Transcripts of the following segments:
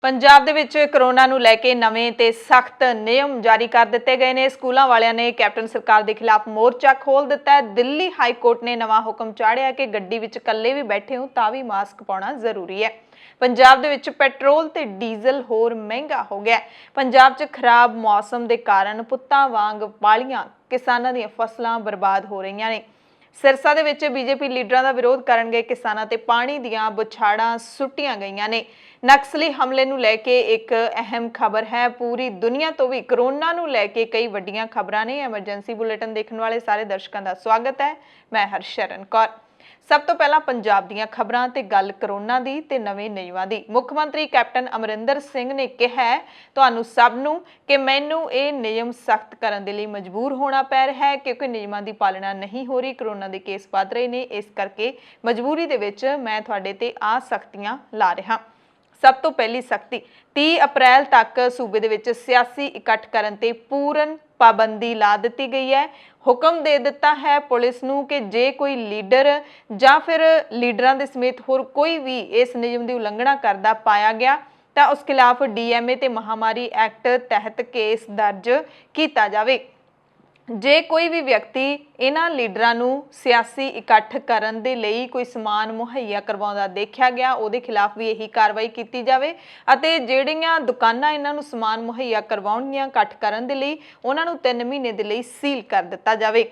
पंजाब दे विच corona नूं लैके नवें ते सख्त नियम जारी कर दिते गए ने। स्कूलों वालियां ने कैप्टन सरकार के खिलाफ मोर्चा खोल दिता है। दिल्ली हाई कोर्ट ने नवा हुक्म चाढ़िया कि गड्डी विच कल्ले भी बैठे हो तां भी मास्क पाउणा जरूरी है। पंजाब दे विच पेट्रोल ते डीजल होर महंगा हो गया। पंजाब च खराब मौसम के कारण पुत्तां वांग पालियां किसानां दीयां फसलां बर्बाद हो रही ने। सिरसा दे विच बीजेपी लीडरां दा विरोध करन गए किसानां ते पानी दीयां बुछाड़ां सुट्टियां गईयां ने। नक्सली हमले नूं लैके एक अहम खबर है। पूरी दुनिया तो भी करोना नूं लैके कई वड्डियां खबरां ने। एमरजेंसी बुलेटिन देखने वाले सारे दर्शकों का स्वागत है। मैं हरशरण कौर। सब तो पहला पंजाब दीयां खबरां ते गल करोना दी ते नवे नियमां दी। मुख मंत्री कैप्टन अमरिंदर सिंह ने कहा है तुहानूं सब नूं कि मैनूं ये नियम सख्त करन दे लई मजबूर होना पै रहा है क्योंकि नियमां दी पालना नहीं हो रही। करोना के केस वध रहे ने, इस करके मजबूरी दे विच मैं तुहाडे ते आ सख्तियां ला रहा। सब तो पहली सख्ती 30 अप्रैल तक सूबे दे विच सियासी इकट्ठ करन ते पूर्ण पाबंदी ला दी गई है। हुक्म दे दिता है पुलिस नूं कि जे कोई लीडर जां फिर लीडरां दे समेत होर कोई भी इस नियम की उलंघना करदा पाया गया तो उस खिलाफ DMA ते महामारी एक्ट तहत केस दर्ज किया जावे। जे कोई भी व्यक्ति इन्हां लीडरां नूं सियासी इकट्ठ करन दे लई कोई समान मुहैया करवाउंदा देखिया गया उहदे खिलाफ भी यही कार्रवाई की जावे अते जिहड़ियां दुकानां इन्हां नूं समान मुहैया करवाउणगीआं इकट्ठ करन दे लई उहनां नूं 3 महीने दे लई सील कर दिता जावे।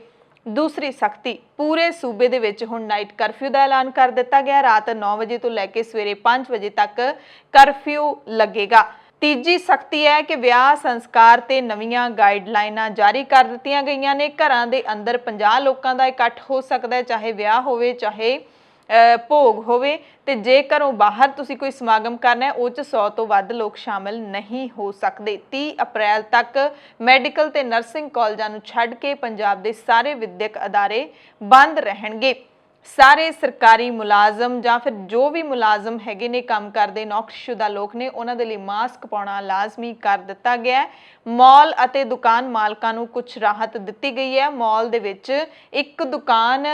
दूसरी सख्ती पूरे सूबे दे विच हुण नाइट करफ्यू का ऐलान कर दिता गया। रात 9 बजे तो लैके सवेरे 5 बजे तक करफ्यू लगेगा। तीजी सख्ती है कि विआह संस्कार ते नवीं गाइडलाइनां जारी कर दित्तियां गईयां ने। घरां दे अंदर 50 लोगों का इकट्ठ हो सकता है, चाहे विआह होवे चाहे भोग होवे ते जे घरों बाहर तुसी कोई समागम करना है उह 100 तो वध लोग शामिल नहीं हो सकते। 30 अप्रैल तक मैडिकल ते नर्सिंग कॉलेजां नूं छड्ड के पंजाब दे सारे विद्यक अदारे बंद रहणगे। सारे सरकारी मुलाजम जां फिर जो भी मुलाजम हैगे ने काम करते नौकरीशुदा लोग ने उन्हां दे लई मास्क पाउणा लाजमी कर दिता गया है। मॉल अते दुकान मालकां नूं कुछ राहत दित्ती गई है। मॉल दे विच एक दुकान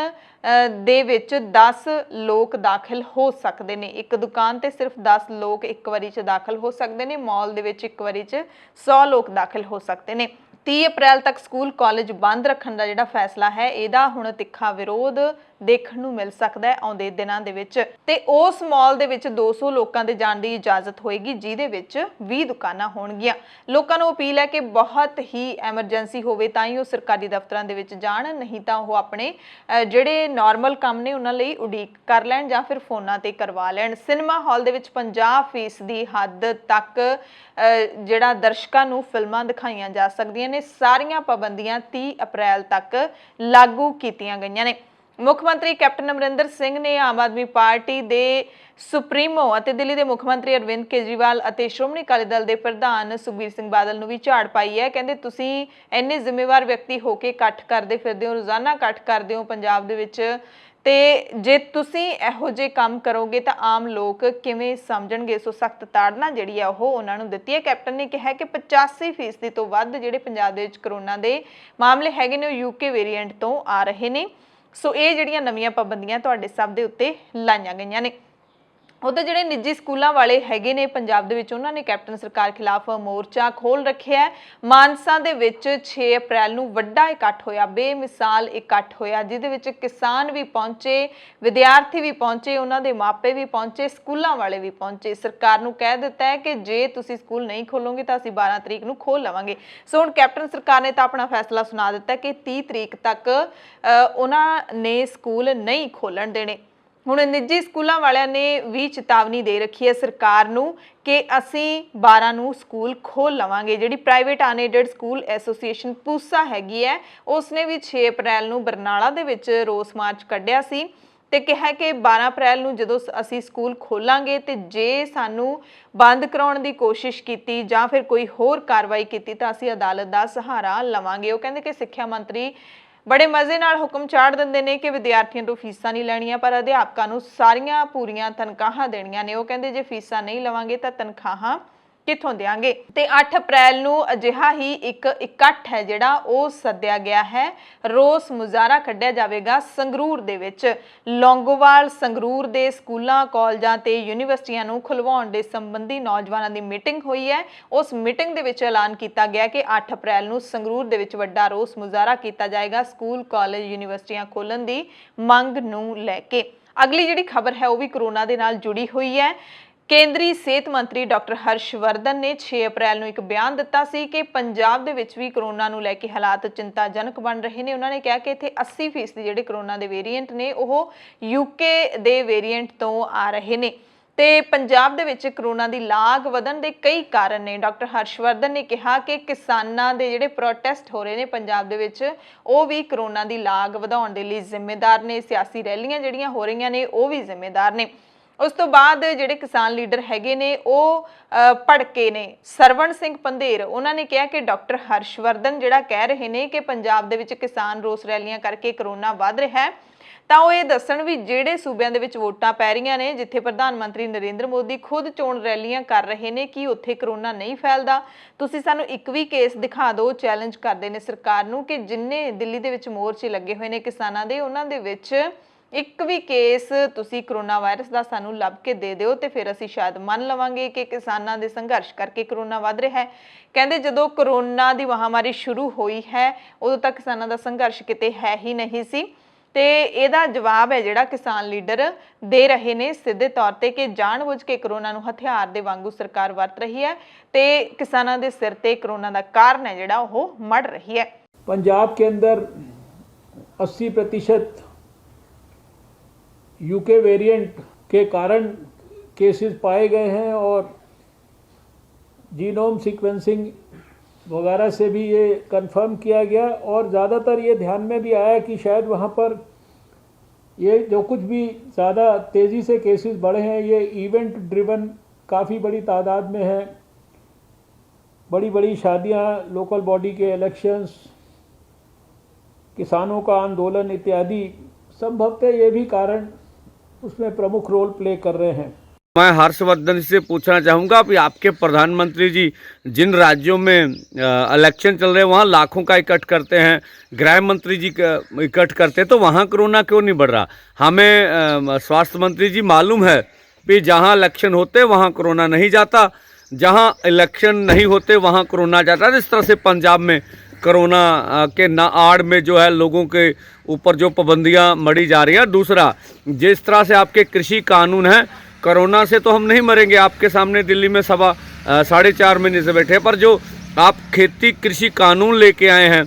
दे विच 10 लोग दाखिल हो सकते हैं। एक दुकान ते सिर्फ 10 लोग एक बारी च दाखिल हो सकते हैं। मॉल दे विच एक बारी च 100 लोग दाखिल हो सकते हैं। 30 अप्रैल तक स्कूल कॉलेज बंद रखने का जिहड़ा फैसला है इहदा हुण तिखा विरोध देखण नूं मिल सकदा है आउंदे दिनां दे विच। ते उस मॉल दे विच 200 लोकां दे जाण दी इजाजत होएगी जिहदे विच 20 दुकानां होणगीआं। लोकां नूं अपील है कि बहुत ही एमरजेंसी होवे तां ही ओह सरकारी दफ्तरां दे विच जाण, नहीं तां ओह अपने जिहड़े नॉर्मल काम ने उन्हां लई उडीक कर लैण जां फिर फोनां ते करवा लैण। सिनेमा हॉल दे विच 50% हद तक जिहड़ा दर्शकां नूं फिल्मां दिखाईआं जा सकदियां ने। सारियां पाबंदियां 30 अप्रैल तक लागू कीतियां गईयां ने। मुख मंत्री कैप्टन अमरिंदर सिंह ने आम आदमी पार्टी के सुप्रीमो और दिल्ली के मुख मंत्री अरविंद केजरीवाल और श्रोमणी अकाली दल के प्रधान सुखबीर सिंह बादल नूं भी झाड़ पाई है। कहते तुसीं इन्ने जिम्मेवार व्यक्ति होके इकट्ठ करते फिरदे हो, रोजाना इकट्ठ करते हो पंजाब दे विच, ते जे तुसीं इहो जे काम करोगे तो आम लोग किवें समझणगे। सो सख्त ताड़ना जिहड़ी है ओह उन्हां नूं दित्ती है। कैप्टन ने कहा कि 85% तो वध जिहड़े पंजाब दे विच करोना के मामले हैगे ने यूके वेरीएंट तो आ रहे ने। सो ये जिहड़ियां नवीं पाबंदियां तुहाडे सब दे उत्ते लाईआं गईआं ने। उधर जिहड़े निजी स्कूलों वाले हैगे ने पंजाब दे विच उन्हां ने कैप्टन सरकार खिलाफ मोर्चा खोल रखिआ है। मानसा दे विच 6 अप्रैल नूं वड्डा इकट्ठ होया, बेमिसाल इकट्ठ होया जिहदे विच किसान भी पहुंचे, विद्यार्थी भी पहुंचे, उन्हां दे मापे भी पहुंचे, स्कूलों वाले भी पहुंचे। सरकार नूं कह दिता है कि जे तुसीं स्कूल नहीं खोलोगे तो असीं 12 तरीक नूं खोल लवांगे। सो हुण कैप्टन सरकार ने तां अपना फैसला सुना दिता कि 30 तरीक तक उन्हां ने स्कूल नहीं खोलण देणे। हुण निजी स्कूलों वालियां ने भी चेतावनी दे रखी है सरकार नूं कि असीं 12 नूं स्कूल खोल लवांगे। जिहड़ी private unaided school association Pusa हैगी है उसने भी 6 अप्रैल नूं बरनाला दे विच रोस मार्च कढ़िया सी ते कहा कि 12 अप्रैल नूं जदों असीं स्कूल खोलांगे ते जे सानूं बंद कराउण दी कोशिश कीती जां फिर कोई होर कार्रवाई कीती तां असीं अदालत दा सहारा लवांगे। ओह कहंदे कि सिੱਖਿਆ मंत्री बड़े मजे नाल हुक्म चाड़ दिंदे ने कि विद्यार्थियों तो फीसां नहीं लैणियां पर अध्यापकों नूं सारियां पूरियां तनखाहां देणियां ने। ओह कहंदे जे फीसां नहीं लवांगे तां तनखाहां ਕਿੱਥੋਂ ਦੇਾਂਗੇ। ਤੇ 8 ਅਪ੍ਰੈਲ ਨੂੰ ਅਜਿਹਾ ਹੀ ਇੱਕ ਇਕੱਠ ਹੈ ਜਿਹੜਾ ਉਹ ਸੱਦਿਆ ਗਿਆ ਹੈ। ਰੋਸ ਮੁਜ਼ਾਹਰਾ ਕੱਢਿਆ ਜਾਵੇਗਾ ਸੰਗਰੂਰ ਦੇ ਵਿੱਚ। ਲੌਂਗੋਵਾਲ ਸੰਗਰੂਰ ਦੇ ਸਕੂਲਾਂ, ਕਾਲਜਾਂ ਤੇ ਯੂਨੀਵਰਸਿਟੀਆਂ ਨੂੰ ਖੁਲਵਾਉਣ ਦੇ ਸੰਬੰਧੀ ਨੌਜਵਾਨਾਂ ਦੀ ਮੀਟਿੰਗ ਹੋਈ ਹੈ। ਉਸ ਮੀਟਿੰਗ ਦੇ ਵਿੱਚ ਐਲਾਨ ਕੀਤਾ ਗਿਆ ਕਿ 8 ਅਪ੍ਰੈਲ ਨੂੰ ਸੰਗਰੂਰ ਦੇ ਵਿੱਚ ਵੱਡਾ ਰੋਸ ਮੁਜ਼ਾਹਰਾ ਕੀਤਾ ਜਾਏਗਾ ਸਕੂਲ, ਕਾਲਜ, ਯੂਨੀਵਰਸਿਟੀਆਂ ਖੋਲ੍ਹਣ ਦੀ ਮੰਗ ਨੂੰ ਲੈ ਕੇ। ਅਗਲੀ ਜਿਹੜੀ ਖਬਰ ਹੈ ਉਹ ਵੀ ਕਰੋਨਾ ਦੇ ਨਾਲ ਜੁੜੀ ਹੋਈ ਹੈ। ਕੇਂਦਰੀ ਸਿਹਤ ਮੰਤਰੀ ਡਾਕਟਰ ਹਰਸ਼ਵਰਧਨ ਨੇ 6 ਅਪ੍ਰੈਲ ਨੂੰ ਇੱਕ ਬਿਆਨ ਦਿੱਤਾ ਸੀ ਕਿ ਪੰਜਾਬ ਦੇ ਵਿੱਚ ਵੀ ਕਰੋਨਾ ਨੂੰ ਲੈ ਕੇ ਹਾਲਾਤ ਚਿੰਤਾਜਨਕ ਬਣ ਰਹੇ ਨੇ। ਉਹਨਾਂ ਨੇ ਕਿਹਾ ਕਿ ਇੱਥੇ 80% ਜਿਹੜੇ ਕਰੋਨਾ ਦੇ ਵੇਰੀਐਂਟ ਨੇ ਉਹ ਯੂਕੇ ਦੇ ਵੇਰੀਐਂਟ ਤੋਂ ਆ ਰਹੇ ਨੇ ਤੇ ਪੰਜਾਬ ਦੇ ਵਿੱਚ ਕਰੋਨਾ ਦੀ ਲਾਗ ਵਧਣ ਦੇ ਕਈ ਕਾਰਨ ਨੇ। ਡਾਕਟਰ ਹਰਸ਼ਵਰਧਨ ਨੇ ਕਿਹਾ ਕਿ ਕਿਸਾਨਾਂ ਦੇ ਜਿਹੜੇ ਪ੍ਰੋਟੈਸਟ ਹੋ ਰਹੇ ਨੇ ਪੰਜਾਬ ਦੇ ਵਿੱਚ ਉਹ ਵੀ ਕਰੋਨਾ ਦੀ ਲਾਗ ਵਧਾਉਣ ਦੇ ਲਈ ਜ਼ਿੰਮੇਦਾਰ ਨੇ। ਸਿਆਸੀ ਰੈਲੀਆਂ ਜਿਹੜੀਆਂ ਹੋ ਰਹੀਆਂ ਨੇ ਉਹ ਵੀ ਜ਼ਿੰਮੇਦਾਰ ਨੇ। ਉਸ ਤੋਂ ਬਾਅਦ ਜਿਹੜੇ ਕਿਸਾਨ ਲੀਡਰ ਹੈਗੇ ਨੇ ਉਹ ਭੜਕੇ ਨੇ। ਸਰਵਣ ਸਿੰਘ ਪੰਧੇਰ ਉਹਨਾਂ ਨੇ ਕਿਹਾ ਕਿ ਡਾਕਟਰ ਹਰਸ਼ਵਰਧਨ ਜਿਹੜਾ ਕਹਿ ਰਹੇ ਨੇ ਕਿ ਪੰਜਾਬ ਦੇ ਵਿੱਚ ਕਿਸਾਨ ਰੋਸ ਰੈਲੀਆਂ ਕਰਕੇ ਕਰੋਨਾ ਵੱਧ ਰਿਹਾ ਹੈ ਤਾਂ ਉਹ ਇਹ ਦੱਸਣ ਵੀ ਜਿਹੜੇ ਸੂਬਿਆਂ ਦੇ ਵਿੱਚ ਵੋਟਾਂ ਪੈ ਰਹੀਆਂ ਨੇ, ਜਿੱਥੇ ਪ੍ਰਧਾਨ ਮੰਤਰੀ ਨਰਿੰਦਰ ਮੋਦੀ ਖੁਦ ਚੋਣ ਰੈਲੀਆਂ ਕਰ ਰਹੇ ਨੇ, ਕਿ ਉੱਥੇ ਕਰੋਨਾ ਨਹੀਂ ਫੈਲਦਾ। ਤੁਸੀਂ ਸਾਨੂੰ ਇੱਕ ਵੀ ਕੇਸ ਦਿਖਾ ਦਿਓ। ਚੈਲੰਜ ਕਰਦੇ ਨੇ ਸਰਕਾਰ ਨੂੰ ਕਿ ਜਿੰਨੇ ਦਿੱਲੀ ਦੇ ਵਿੱਚ ਮੋਰਚੇ ਲੱਗੇ ਹੋਏ ਨੇ ਕਿਸਾਨਾਂ ਦੇ, ਉਹਨਾਂ ਦੇ ਵਿੱਚ ਇੱਕ ਵੀ ਕੇਸ ਤੁਸੀਂ ਕਰੋਨਾ ਵਾਇਰਸ ਦਾ ਸਾਨੂੰ ਲੱਭ ਕੇ ਦੇ ਦਿਓ ਤੇ ਫਿਰ ਅਸੀਂ ਸ਼ਾਇਦ ਮੰਨ ਲਵਾਂਗੇ ਕਿ ਕਿਸਾਨਾਂ ਦੇ ਸੰਘਰਸ਼ ਕਰਕੇ ਕਰੋਨਾ ਵੱਧ ਰਿਹਾ ਹੈ। ਕਹਿੰਦੇ ਜਦੋਂ ਕਰੋਨਾ ਦੀ ਮਹਾਮਾਰੀ ਸ਼ੁਰੂ ਹੋਈ ਹੈ ਉਦੋਂ ਤੱਕ ਕਿਸਾਨਾਂ ਦਾ ਸੰਘਰਸ਼ ਕਿਤੇ ਹੈ ਹੀ ਨਹੀਂ ਸੀ ਤੇ ਇਹਦਾ ਜਵਾਬ ਹੈ ਜਿਹੜਾ ਕਿਸਾਨ ਲੀਡਰ ਦੇ ਰਹੇ ਨੇ ਸਿੱਧੇ ਤੌਰ ਤੇ ਕਿ ਜਾਣਬੁੱਝ ਕੇ ਕਰੋਨਾ ਨੂੰ ਹਥਿਆਰ ਦੇ ਵਾਂਗੂ ਸਰਕਾਰ ਵਰਤ ਰਹੀ ਹੈ ਤੇ ਕਿਸਾਨਾਂ ਦੇ ਸਿਰ ਤੇ ਕਰੋਨਾ ਦਾ ਕਾਰਨ ਹੈ ਜਿਹੜਾ ਉਹ ਮੜ ਰਹੀ ਹੈ। पंजाब के अंदर 80% यूके वेरिएंट के कारण केसेस पाए गए हैं और जीनोम सीक्वेंसिंग वगैरह से भी ये कंफर्म किया गया और ज़्यादातर ये ध्यान में भी आया कि शायद वहाँ पर ये जो कुछ भी ज़्यादा तेज़ी से केसेस बढ़े हैं ये इवेंट ड्रिवन काफ़ी बड़ी तादाद में है। बड़ी बड़ी शादियाँ, लोकल बॉडी के इलेक्शंस, किसानों का आंदोलन इत्यादि संभवतः ये भी कारण उसमें प्रमुख रोल प्ले कर रहे हैं। मैं हर्षवर्धन से पूछना चाहूँगा कि आपके प्रधानमंत्री जी जिन राज्यों में इलेक्शन चल रहे हैं वहाँ लाखों का इकट्ठ करते हैं, गृह मंत्री जी इकट्ठ करते हैं, तो वहाँ कोरोना क्यों नहीं बढ़ रहा? हमें स्वास्थ्य मंत्री जी मालूम है कि जहाँ इलेक्शन होते वहाँ कोरोना नहीं जाता, जहाँ इलेक्शन नहीं होते वहाँ कोरोना जाता है। इस तरह से पंजाब में कोरोना के आड़ में जो है लोगों के ऊपर जो पाबंदियाँ मढ़ी जा रही हैं। दूसरा, जिस तरह से आपके कृषि कानून हैं, कोरोना से तो हम नहीं मरेंगे, आपके सामने दिल्ली में 4.5 महीने से बैठे, पर जो आप खेती कृषि कानून लेके आए हैं,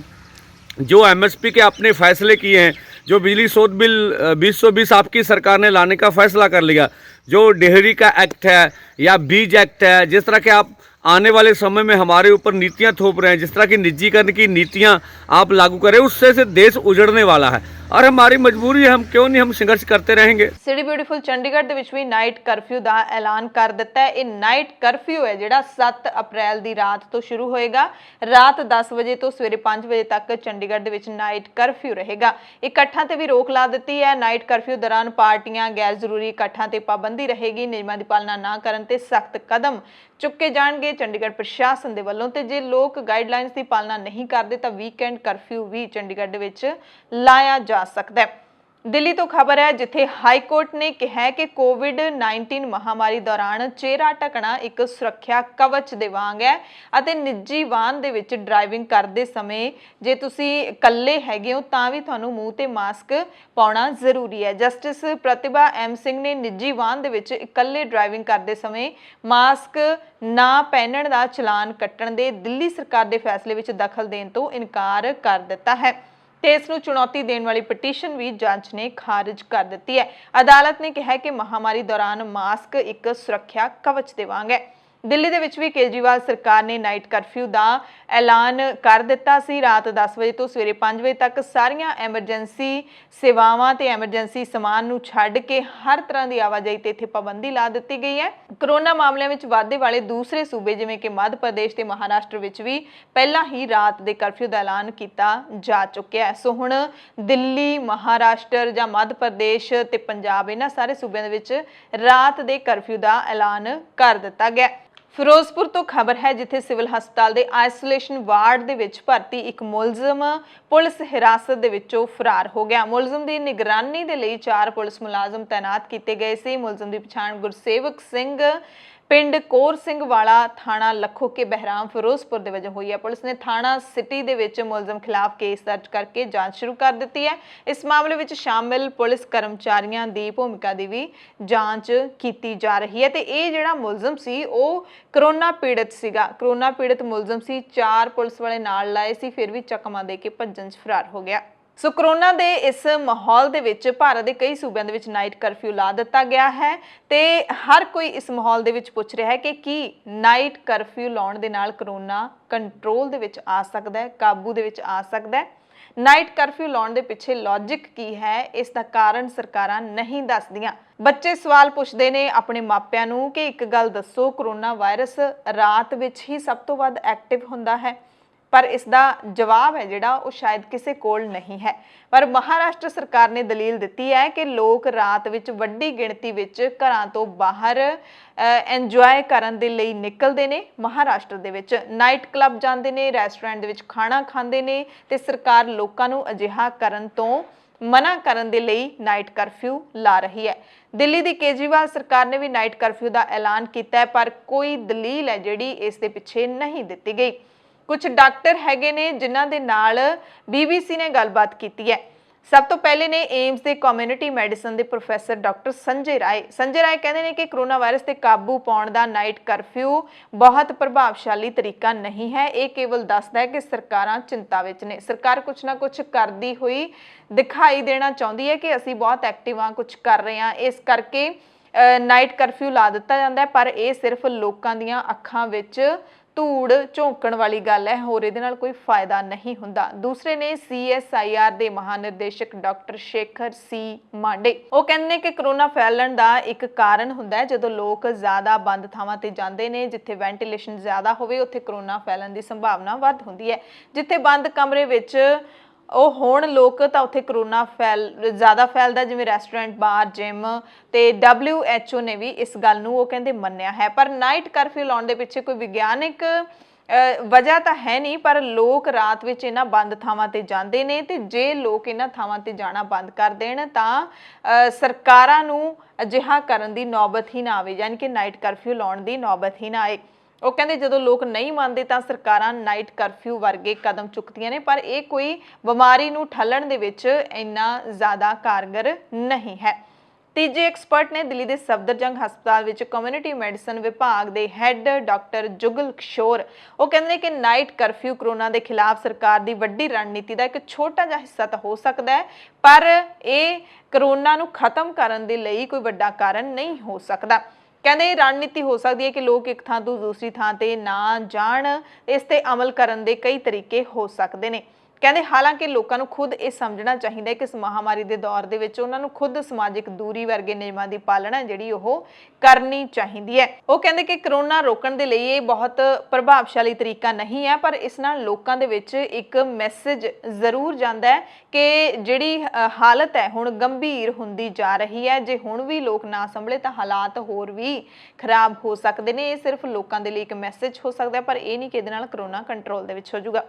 जो एमएसपी के आपने फैसले किए हैं, जो बिजली शोध बिल 2020 आपकी सरकार ने लाने का फैसला कर लिया, जो डेयरी का एक्ट है या बीज एक्ट है, जिस तरह के आप आने वाले समय में हमारे ऊपर नीतियां थोप रहे हैं, जिस तरह की निजीकरण की नीतियां आप लागू करें, उससे से देश उजड़ने वाला है और हमारी मजबूरी है, हम क्यों नहीं हम संघर्ष करते रहेंगे। ਸਿਟੀ ਬਿਊਟੀਫੁਲ ਚੰਡੀਗੜ੍ਹ ਦੇ ਵਿੱਚ ਵੀ ਨਾਈਟ ਕਰਫਿਊ ਦਾ ਐਲਾਨ ਕਰ ਦਿੱਤਾ ਹੈ। ਇਹ ਨਾਈਟ ਕਰਫਿਊ ਹੈ ਜਿਹੜਾ 7 ਅਪ੍ਰੈਲ ਦੀ ਰਾਤ ਤੋਂ ਸ਼ੁਰੂ ਹੋਏਗਾ। ਰਾਤ 10 ਵਜੇ ਤੋਂ ਸਵੇਰੇ 5 ਵਜੇ ਤੱਕ ਚੰਡੀਗੜ੍ਹ ਦੇ ਵਿੱਚ ਨਾਈਟ ਕਰਫਿਊ ਰਹੇਗਾ। ਇਕੱਠਾਂ ਤੇ ਵੀ ਰੋਕ ਲਾ ਦਿੱਤੀ ਹੈ। ਨਾਈਟ ਕਰਫਿਊ ਦੌਰਾਨ ਪਾਰਟੀਆਂ, ਗੈਰ ਜ਼ਰੂਰੀ ਇਕੱਠਾਂ ਤੇ ਪਾਬੰਦੀ ਰਹੇਗੀ। ਨਿਯਮਾਂ ਦੀ ਪਾਲਣਾ ਨਾ ਕਰਨ ਤੇ ਸਖਤ ਕਦਮ ਚੁੱਕੇ ਜਾਣਗੇ ਚੰਡੀਗੜ੍ਹ ਪ੍ਰਸ਼ਾਸਨ ਦੇ ਵੱਲੋਂ। ਤੇ ਜੇ ਲੋਕ ਗਾਈਡਲਾਈਨਸ ਦੀ ਪਾਲਣਾ ਨਹੀਂ ਕਰਦੇ ਤਾਂ ਵੀਕਐਂਡ ਕਰਫਿਊ ਵੀ ਚੰਡੀਗੜ੍ਹ ਦੇ ਵਿੱਚ ਲਾਇਆ ਜਾ ਸਕਦਾ ਹੈ। ਦਿੱਲੀ ਤੋਂ ਖਬਰ ਹੈ ਜਿੱਥੇ ਹਾਈ ਕੋਰਟ ਨੇ ਕਿਹਾ ਕਿ ਕੋਵਿਡ-19 ਮਹਾਮਾਰੀ ਦੌਰਾਨ ਚਿਹਰਾ ਢਕਣਾ ਇੱਕ ਸੁਰੱਖਿਆ ਕਵਚ ਦੇ ਵਾਂਗ ਹੈ ਅਤੇ ਨਿੱਜੀ ਵਾਹਨ ਦੇ ਵਿੱਚ ਡਰਾਈਵਿੰਗ ਕਰਦੇ ਸਮੇਂ ਜੇ ਤੁਸੀਂ ਇਕੱਲੇ ਹੈਗੇ ਹੋ ਤਾਂ ਵੀ ਤੁਹਾਨੂੰ ਮੂੰਹ ਤੇ ਮਾਸਕ ਪਾਉਣਾ ਜ਼ਰੂਰੀ ਹੈ। ਜਸਟਿਸ ਪ੍ਰਤਿਭਾ ਐਮ ਸਿੰਘ ਨੇ ਨਿੱਜੀ ਵਾਹਨ ਦੇ ਵਿੱਚ ਇਕੱਲੇ ਡਰਾਈਵਿੰਗ ਕਰਦੇ ਸਮੇਂ ਮਾਸਕ ਨਾ ਪਹਿਨਣ ਦਾ ਚਲਾਨ ਕੱਟਣ ਦੇ ਦਿੱਲੀ ਸਰਕਾਰ ਦੇ ਫੈਸਲੇ ਵਿੱਚ ਦਖਲ ਦੇਣ ਤੋਂ ਇਨਕਾਰ ਕਰ ਦਿੱਤਾ ਹੈ ਤੇ ਇਸ ਨੂੰ ਚੁਣੌਤੀ ਦੇਣ ਵਾਲੀ ਪਟੀਸ਼ਨ ਵੀ ਜੱਜ ਨੇ ਖਾਰਜ ਕਰ ਦਿੱਤੀ ਹੈ। ਅਦਾਲਤ ਨੇ ਕਿਹਾ ਕਿ ਮਹਾਮਾਰੀ ਦੌਰਾਨ ਮਾਸਕ ਇੱਕ ਸੁਰੱਖਿਆ ਕਵਚ ਦੇ ਵਾਂਗ ਹੈ। ਦਿੱਲੀ ਦੇ ਵਿੱਚ ਵੀ ਕੇਜਰੀਵਾਲ ਸਰਕਾਰ ਨੇ ਨਾਈਟ ਕਰਫਿਊ ਦਾ ਐਲਾਨ ਕਰ ਦਿੱਤਾ ਸੀ। ਰਾਤ 10 ਵਜੇ ਤੋਂ ਸਵੇਰੇ 5 ਵਜੇ ਤੱਕ ਸਾਰੀਆਂ ਐਮਰਜੈਂਸੀ ਸੇਵਾਵਾਂ ਤੇ ਐਮਰਜੈਂਸੀ ਸਮਾਨ ਨੂੰ ਛੱਡ ਕੇ ਹਰ ਤਰ੍ਹਾਂ ਦੀ ਆਵਾਜਾਈ ਤੇ ਇੱਥੇ ਪਾਬੰਦੀ ਲਾ ਦਿੱਤੀ ਗਈ ਹੈ। ਕਰੋਨਾ ਮਾਮਲਿਆਂ ਵਿੱਚ ਵਾਧੇ ਵਾਲੇ ਦੂਸਰੇ ਸੂਬੇ ਜਿਵੇਂ ਕਿ ਮੱਧ ਪ੍ਰਦੇਸ਼ ਤੇ ਮਹਾਰਾਸ਼ਟਰ ਵਿੱਚ ਵੀ ਪਹਿਲਾਂ ਹੀ ਰਾਤ ਦੇ ਕਰਫਿਊ ਦਾ ਐਲਾਨ ਕੀਤਾ ਜਾ ਚੁੱਕਿਆ ਹੈ। ਸੋ ਹੁਣ ਦਿੱਲੀ, ਮਹਾਰਾਸ਼ਟਰ ਜਾਂ ਮੱਧ ਪ੍ਰਦੇਸ਼ ਤੇ ਪੰਜਾਬ ਇਹਨਾਂ ਸਾਰੇ ਸੂਬਿਆਂ ਦੇ ਵਿੱਚ ਰਾਤ ਦੇ ਕਰਫਿਊ ਦਾ ਐਲਾਨ ਕਰ ਦਿੱਤਾ ਗਿਆ। ਫਿਰੋਜ਼ਪੁਰ ਤੋਂ ਖਬਰ ਹੈ ਜਿੱਥੇ ਸਿਵਲ ਹਸਪਤਾਲ ਦੇ ਆਈਸੋਲੇਸ਼ਨ ਵਾਰਡ ਦੇ ਵਿੱਚ ਭਰਤੀ ਇੱਕ ਮੁਲਜ਼ਮ ਪੁਲਿਸ ਹਿਰਾਸਤ ਦੇ ਵਿੱਚੋਂ ਫਰਾਰ ਹੋ ਗਿਆ। ਮੁਲਜ਼ਮ ਦੀ ਨਿਗਰਾਨੀ ਦੇ ਲਈ 4 ਪੁਲਿਸ ਮੁਲਾਜ਼ਮ ਤਾਇਨਾਤ ਕੀਤੇ ਗਏ ਸੀ। ਮੁਲਜ਼ਮ ਦੀ ਪਛਾਣ ਗੁਰਸੇਵਕ ਸਿੰਘ ਪਿੰਡ ਕੋਰ ਸਿੰਘ ਵਾਲਾ ਥਾਣਾ ਲੱਖੋਕੇ ਬਹਿਰਾਮ ਫਿਰੋਜ਼ਪੁਰ ਦੇ ਵਜੋਂ ਹੋਈ ਹੈ। ਪੁਲਿਸ ਨੇ ਥਾਣਾ ਸਿਟੀ ਦੇ ਵਿੱਚ ਮੁਲਜ਼ਮ ਖਿਲਾਫ ਕੇਸ ਦਰਜ ਕਰਕੇ ਜਾਂਚ ਸ਼ੁਰੂ ਕਰ ਦਿੱਤੀ ਹੈ। ਇਸ ਮਾਮਲੇ ਵਿੱਚ ਸ਼ਾਮਿਲ ਪੁਲਿਸ ਕਰਮਚਾਰੀਆਂ ਦੀ ਭੂਮਿਕਾ ਦੀ ਵੀ ਜਾਂਚ ਕੀਤੀ ਜਾ ਰਹੀ ਹੈ ਤੇ ਇਹ ਜਿਹੜਾ ਮੁਲਜ਼ਮ ਸੀ ਉਹ ਕਰੋਨਾ ਪੀੜਤ ਸੀਗਾ। ਕਰੋਨਾ ਪੀੜਤ ਮੁਲਜ਼ਮ ਸੀ। 4 ਪੁਲਿਸ ਵਾਲੇ ਨਾਲ ਲਾਏ ਸੀ, ਫਿਰ ਵੀ ਚਕਮਾ ਦੇ ਕੇ ਭੱਜਣ 'ਚ ਫਰਾਰ ਹੋ ਗਿਆ। ਸੋ ਕਰੋਨਾ ਦੇ ਇਸ ਮਾਹੌਲ ਦੇ ਵਿੱਚ ਭਾਰਤ ਦੇ ਕਈ ਸੂਬਿਆਂ ਦੇ ਵਿੱਚ ਨਾਈਟ ਕਰਫਿਊ ਲਾ ਦਿੱਤਾ ਗਿਆ ਹੈ ਤੇ ਹਰ ਕੋਈ ਇਸ ਮਾਹੌਲ ਦੇ ਵਿੱਚ ਪੁੱਛ ਰਿਹਾ ਹੈ ਕਿ ਕੀ ਨਾਈਟ ਕਰਫਿਊ ਲਾਉਣ ਦੇ ਨਾਲ ਕਰੋਨਾ ਕੰਟਰੋਲ ਦੇ ਵਿੱਚ ਆ ਸਕਦਾ ਹੈ, ਕਾਬੂ ਦੇ ਵਿੱਚ ਆ ਸਕਦਾ ਹੈ। ਨਾਈਟ ਕਰਫਿਊ ਲਾਉਣ ਦੇ ਪਿੱਛੇ ਲੌਜਿਕ ਕੀ ਹੈ, ਇਸ ਦਾ ਕਾਰਨ ਸਰਕਾਰਾਂ ਨਹੀਂ ਦੱਸਦੀਆਂ। ਬੱਚੇ ਸਵਾਲ ਪੁੱਛਦੇ ਨੇ ਆਪਣੇ ਮਾਪਿਆਂ ਨੂੰ ਕਿ ਇੱਕ ਗੱਲ ਦੱਸੋ, ਕਰੋਨਾ ਵਾਇਰਸ ਰਾਤ ਵਿੱਚ ਹੀ ਸਭ ਤੋਂ ਵੱਧ ਐਕਟਿਵ ਹੁੰਦਾ ਹੈ, ਪਰ ਇਸ ਦਾ ਜਵਾਬ ਹੈ ਜਿਹੜਾ ਉਹ ਸ਼ਾਇਦ ਕਿਸੇ ਕੋਲ ਨਹੀਂ ਹੈ। ਪਰ ਮਹਾਰਾਸ਼ਟਰ ਸਰਕਾਰ ਨੇ ਦਲੀਲ ਦਿੱਤੀ ਹੈ ਕਿ ਲੋਕ ਰਾਤ ਵਿੱਚ ਵੱਡੀ ਗਿਣਤੀ ਵਿੱਚ ਘਰਾਂ ਤੋਂ ਬਾਹਰ ਇੰਜੋਏ ਕਰਨ ਦੇ ਲਈ ਨਿਕਲਦੇ ਨੇ। ਮਹਾਰਾਸ਼ਟਰ ਦੇ ਵਿੱਚ ਨਾਈਟ ਕਲੱਬ ਜਾਂਦੇ ਨੇ, ਰੈਸਟੋਰੈਂਟ ਦੇ ਵਿੱਚ ਖਾਣਾ ਖਾਂਦੇ ਨੇ ਤੇ ਸਰਕਾਰ ਲੋਕਾਂ ਨੂੰ ਅਜਿਹਾ ਕਰਨ ਤੋਂ ਮਨਾ ਕਰਨ ਦੇ ਲਈ ਨਾਈਟ ਕਰਫਿਊ ਲਾ ਰਹੀ ਹੈ। ਦਿੱਲੀ ਦੀ ਕੇਜਰੀਵਾਲ ਸਰਕਾਰ ਨੇ ਵੀ ਨਾਈਟ ਕਰਫਿਊ ਦਾ ਐਲਾਨ ਕੀਤਾ ਹੈ, ਪਰ ਕੋਈ ਦਲੀਲ ਹੈ ਜਿਹੜੀ ਇਸ ਦੇ ਪਿੱਛੇ ਨਹੀਂ ਦਿੱਤੀ ਗਈ। ਕੁਝ ਡਾਕਟਰ ਹੈਗੇ ਨੇ ਜਿਨ੍ਹਾਂ ਦੇ ਨਾਲ BBC ਨੇ ਗੱਲਬਾਤ ਕੀਤੀ ਹੈ। ਸਭ ਤੋਂ ਪਹਿਲੇ ਨੇ ਏਮਸ ਦੇ ਕਮਿਊਨਿਟੀ ਮੈਡੀਸਨ ਦੇ ਪ੍ਰੋਫੈਸਰ ਡਾਕਟਰ ਸੰਜੇ ਰਾਏ ਕਹਿੰਦੇ ਨੇ ਕਿ ਕਰੋਨਾ ਵਾਇਰਸ ਤੇ ਕਾਬੂ ਪਾਉਣ ਦਾ ਨਾਈਟ ਕਰਫਿਊ ਬਹੁਤ ਪ੍ਰਭਾਵਸ਼ਾਲੀ ਤਰੀਕਾ ਨਹੀਂ ਹੈ। ਇਹ ਕੇਵਲ ਦੱਸਦਾ ਹੈ ਕਿ ਸਰਕਾਰਾਂ ਚਿੰਤਾ ਵਿੱਚ ਨੇ। ਸਰਕਾਰ ਕੁਝ ਨਾ ਕੁਝ ਕਰਦੀ ਹੋਈ ਦਿਖਾਈ ਦੇਣਾ ਚਾਹੁੰਦੀ ਹੈ ਕਿ ਅਸੀਂ ਬਹੁਤ ਐਕਟਿਵ ਹਾਂ, ਕੁਝ ਕਰ ਰਹੇ ਹਾਂ, ਇਸ ਕਰਕੇ ਨਾਈਟ ਕਰਫਿਊ ਲਾ ਦਿੱਤਾ ਜਾਂਦਾ ਹੈ। ਪਰ ਇਹ ਸਿਰਫ ਲੋਕਾਂ ਦੀਆਂ ਅੱਖਾਂ ਵਿੱਚ ਧੂੜ ਝੋਂਕਣ ਵਾਲੀ ਗੱਲ ਹੈ, ਹੋਰ ਇਹਦੇ ਨਾਲ ਕੋਈ ਫਾਇਦਾ ਨਹੀਂ ਹੁੰਦਾ। ਦੂਸਰੇ ਨੇ CSIR ਦੇ ਮਹਾਨਿਰਦੇਸ਼ਕ ਡਾਕਟਰ ਸ਼ੇਖਰ ਸੀ ਮਾਂਡੇ। ਉਹ ਕਹਿੰਦੇ ਨੇ ਕਿ ਕਰੋਨਾ ਫੈਲਣ ਦਾ ਇੱਕ ਕਾਰਨ ਹੁੰਦਾ ਹੈ ਜਦੋਂ ਲੋਕ ਜ਼ਿਆਦਾ ਬੰਦ ਥਾਵਾਂ ਤੇ ਜਾਂਦੇ ਨੇ। ਜਿੱਥੇ ਵੈਂਟੀਲੇਸ਼ਨ ਜ਼ਿਆਦਾ ਹੋਵੇ ਉੱਥੇ ਕਰੋਨਾ ਫੈਲਣ ਦੀ ਸੰਭਾਵਨਾ ਵੱਧ ਹੁੰਦੀ ਹੈ। ਜਿੱਥੇ ਬੰਦ ਕਮਰੇ ਵਿੱਚ ਉਹ ਹੋਣ ਲੋਕ ਤਾਂ ਉੱਥੇ ਕਰੋਨਾ ਜ਼ਿਆਦਾ ਫੈਲਦਾ, ਜਿਵੇਂ ਰੈਸਟੋਰੈਂਟ, ਬਾਰ, ਜਿਮ ਤੇ WHO ਨੇ ਵੀ ਇਸ ਗੱਲ ਨੂੰ ਉਹ ਕਹਿੰਦੇ ਮੰਨਿਆ ਹੈ। ਪਰ ਨਾਈਟ ਕਰਫਿਊ ਲਾਉਣ ਦੇ ਪਿੱਛੇ ਕੋਈ ਵਿਗਿਆਨਿਕ ਵਜ੍ਹਾ ਤਾਂ ਹੈ ਨਹੀਂ, ਪਰ ਲੋਕ ਰਾਤ ਵਿੱਚ ਇਹਨਾਂ ਬੰਦ ਥਾਵਾਂ ਤੇ ਜਾਂਦੇ ਨੇ ਤੇ ਜੇ ਲੋਕ ਇਹਨਾਂ ਥਾਵਾਂ ਤੇ ਜਾਣਾ ਬੰਦ ਕਰ ਦੇਣ ਤਾਂ ਸਰਕਾਰਾਂ ਨੂੰ ਅਜਿਹਾ ਕਰਨ ਦੀ ਨੌਬਤ ਹੀ ਨਾ ਆਵੇ, ਯਾਨੀ ਕਿ ਨਾਈਟ ਕਰਫਿਊ ਲਾਉਣ ਦੀ ਨੌਬਤ ਹੀ ਨਾ ਆਏ। ਉਹ ਕਹਿੰਦੇ ਜਦੋਂ ਲੋਕ ਨਹੀਂ ਮੰਨਦੇ ਤਾਂ ਸਰਕਾਰਾਂ ਨਾਈਟ ਕਰਫਿਊ ਵਰਗੇ ਕਦਮ ਚੁੱਕਦੀਆਂ ਨੇ, ਪਰ ਇਹ ਕੋਈ ਬਿਮਾਰੀ ਨੂੰ ਠੱਲਣ ਦੇ ਵਿੱਚ ਇੰਨਾ ਜ਼ਿਆਦਾ ਕਾਰਗਰ ਨਹੀਂ ਹੈ। ਤੀਜੇ ਐਕਸਪਰਟ ਨੇ ਦਿੱਲੀ ਦੇ ਸਫਦਰਜੰਗ ਹਸਪਤਾਲ ਵਿੱਚ ਕਮਿਊਨਿਟੀ ਮੈਡੀਸਨ ਵਿਭਾਗ ਦੇ ਹੈੱਡ ਡਾਕਟਰ ਜੁਗਲ ਕਿਸ਼ੋਰ। ਉਹ ਕਹਿੰਦੇ ਨੇ ਕਿ ਨਾਈਟ ਕਰਫਿਊ ਕਰੋਨਾ ਦੇ ਖਿਲਾਫ ਸਰਕਾਰ ਦੀ ਵੱਡੀ ਰਣਨੀਤੀ ਦਾ ਇੱਕ ਛੋਟਾ ਜਿਹਾ ਹਿੱਸਾ ਤਾਂ ਹੋ ਸਕਦਾ ਹੈ, ਪਰ ਇਹ ਕਰੋਨਾ ਨੂੰ ਖਤਮ ਕਰਨ ਦੇ ਲਈ ਕੋਈ ਵੱਡਾ ਕਾਰਨ ਨਹੀਂ ਹੋ ਸਕਦਾ। ਕਹਿੰਦੇ ਇਹ ਰਣਨੀਤੀ ਹੋ ਸਕਦੀ ਹੈ ਕਿ ਲੋਕ ਇੱਕ ਥਾਂ ਤੋਂ ਦੂਸਰੀ ਥਾਂ ਤੇ ਨਾ ਜਾਣ, ਇਸ ਤੇ ਅਮਲ ਕਰਨ ਦੇ ਕਈ ਤਰੀਕੇ ਹੋ ਸਕਦੇ ਨੇ। ਕਹਿੰਦੇ ਹਾਲਾਂਕਿ ਲੋਕਾਂ ਨੂੰ ਖੁਦ ਇਹ ਸਮਝਣਾ ਚਾਹੀਦਾ ਹੈ ਕਿ ਇਸ ਮਹਾਮਾਰੀ ਦੇ ਦੌਰ ਦੇ ਵਿੱਚ ਉਹਨਾਂ ਨੂੰ ਖੁਦ ਸਮਾਜਿਕ ਦੂਰੀ ਵਰਗੇ ਨਿਯਮਾਂ ਦੀ ਪਾਲਣਾ ਜਿਹੜੀ ਉਹ ਕਰਨੀ ਚਾਹੀਦੀ ਹੈ। ਉਹ ਕਹਿੰਦੇ ਕਿ ਕਰੋਨਾ ਰੋਕਣ ਦੇ ਲਈ ਇਹ ਬਹੁਤ ਪ੍ਰਭਾਵਸ਼ਾਲੀ ਤਰੀਕਾ ਨਹੀਂ ਹੈ, ਪਰ ਇਸ ਨਾਲ ਲੋਕਾਂ ਦੇ ਵਿੱਚ ਇੱਕ ਮੈਸੇਜ ਜ਼ਰੂਰ ਜਾਂਦਾ ਹੈ ਕਿ ਜਿਹੜੀ ਹਾਲਤ ਹੈ ਹੁਣ ਗੰਭੀਰ ਹੁੰਦੀ ਜਾ ਰਹੀ ਹੈ। ਜੇ ਹੁਣ ਵੀ ਲੋਕ ਨਾ ਸੰਭਲੇ ਤਾਂ ਹਾਲਾਤ ਹੋਰ ਵੀ ਖਰਾਬ ਹੋ ਸਕਦੇ ਨੇ। ਇਹ ਸਿਰਫ ਲੋਕਾਂ ਦੇ ਲਈ ਇੱਕ ਮੈਸੇਜ ਹੋ ਸਕਦਾ ਹੈ, ਪਰ ਇਹ ਨਹੀਂ ਕਿ ਇਹਦੇ ਨਾਲ ਕਰੋਨਾ ਕੰਟਰੋਲ ਦੇ ਵਿੱਚ ਹੋ ਜਾਊਗਾ।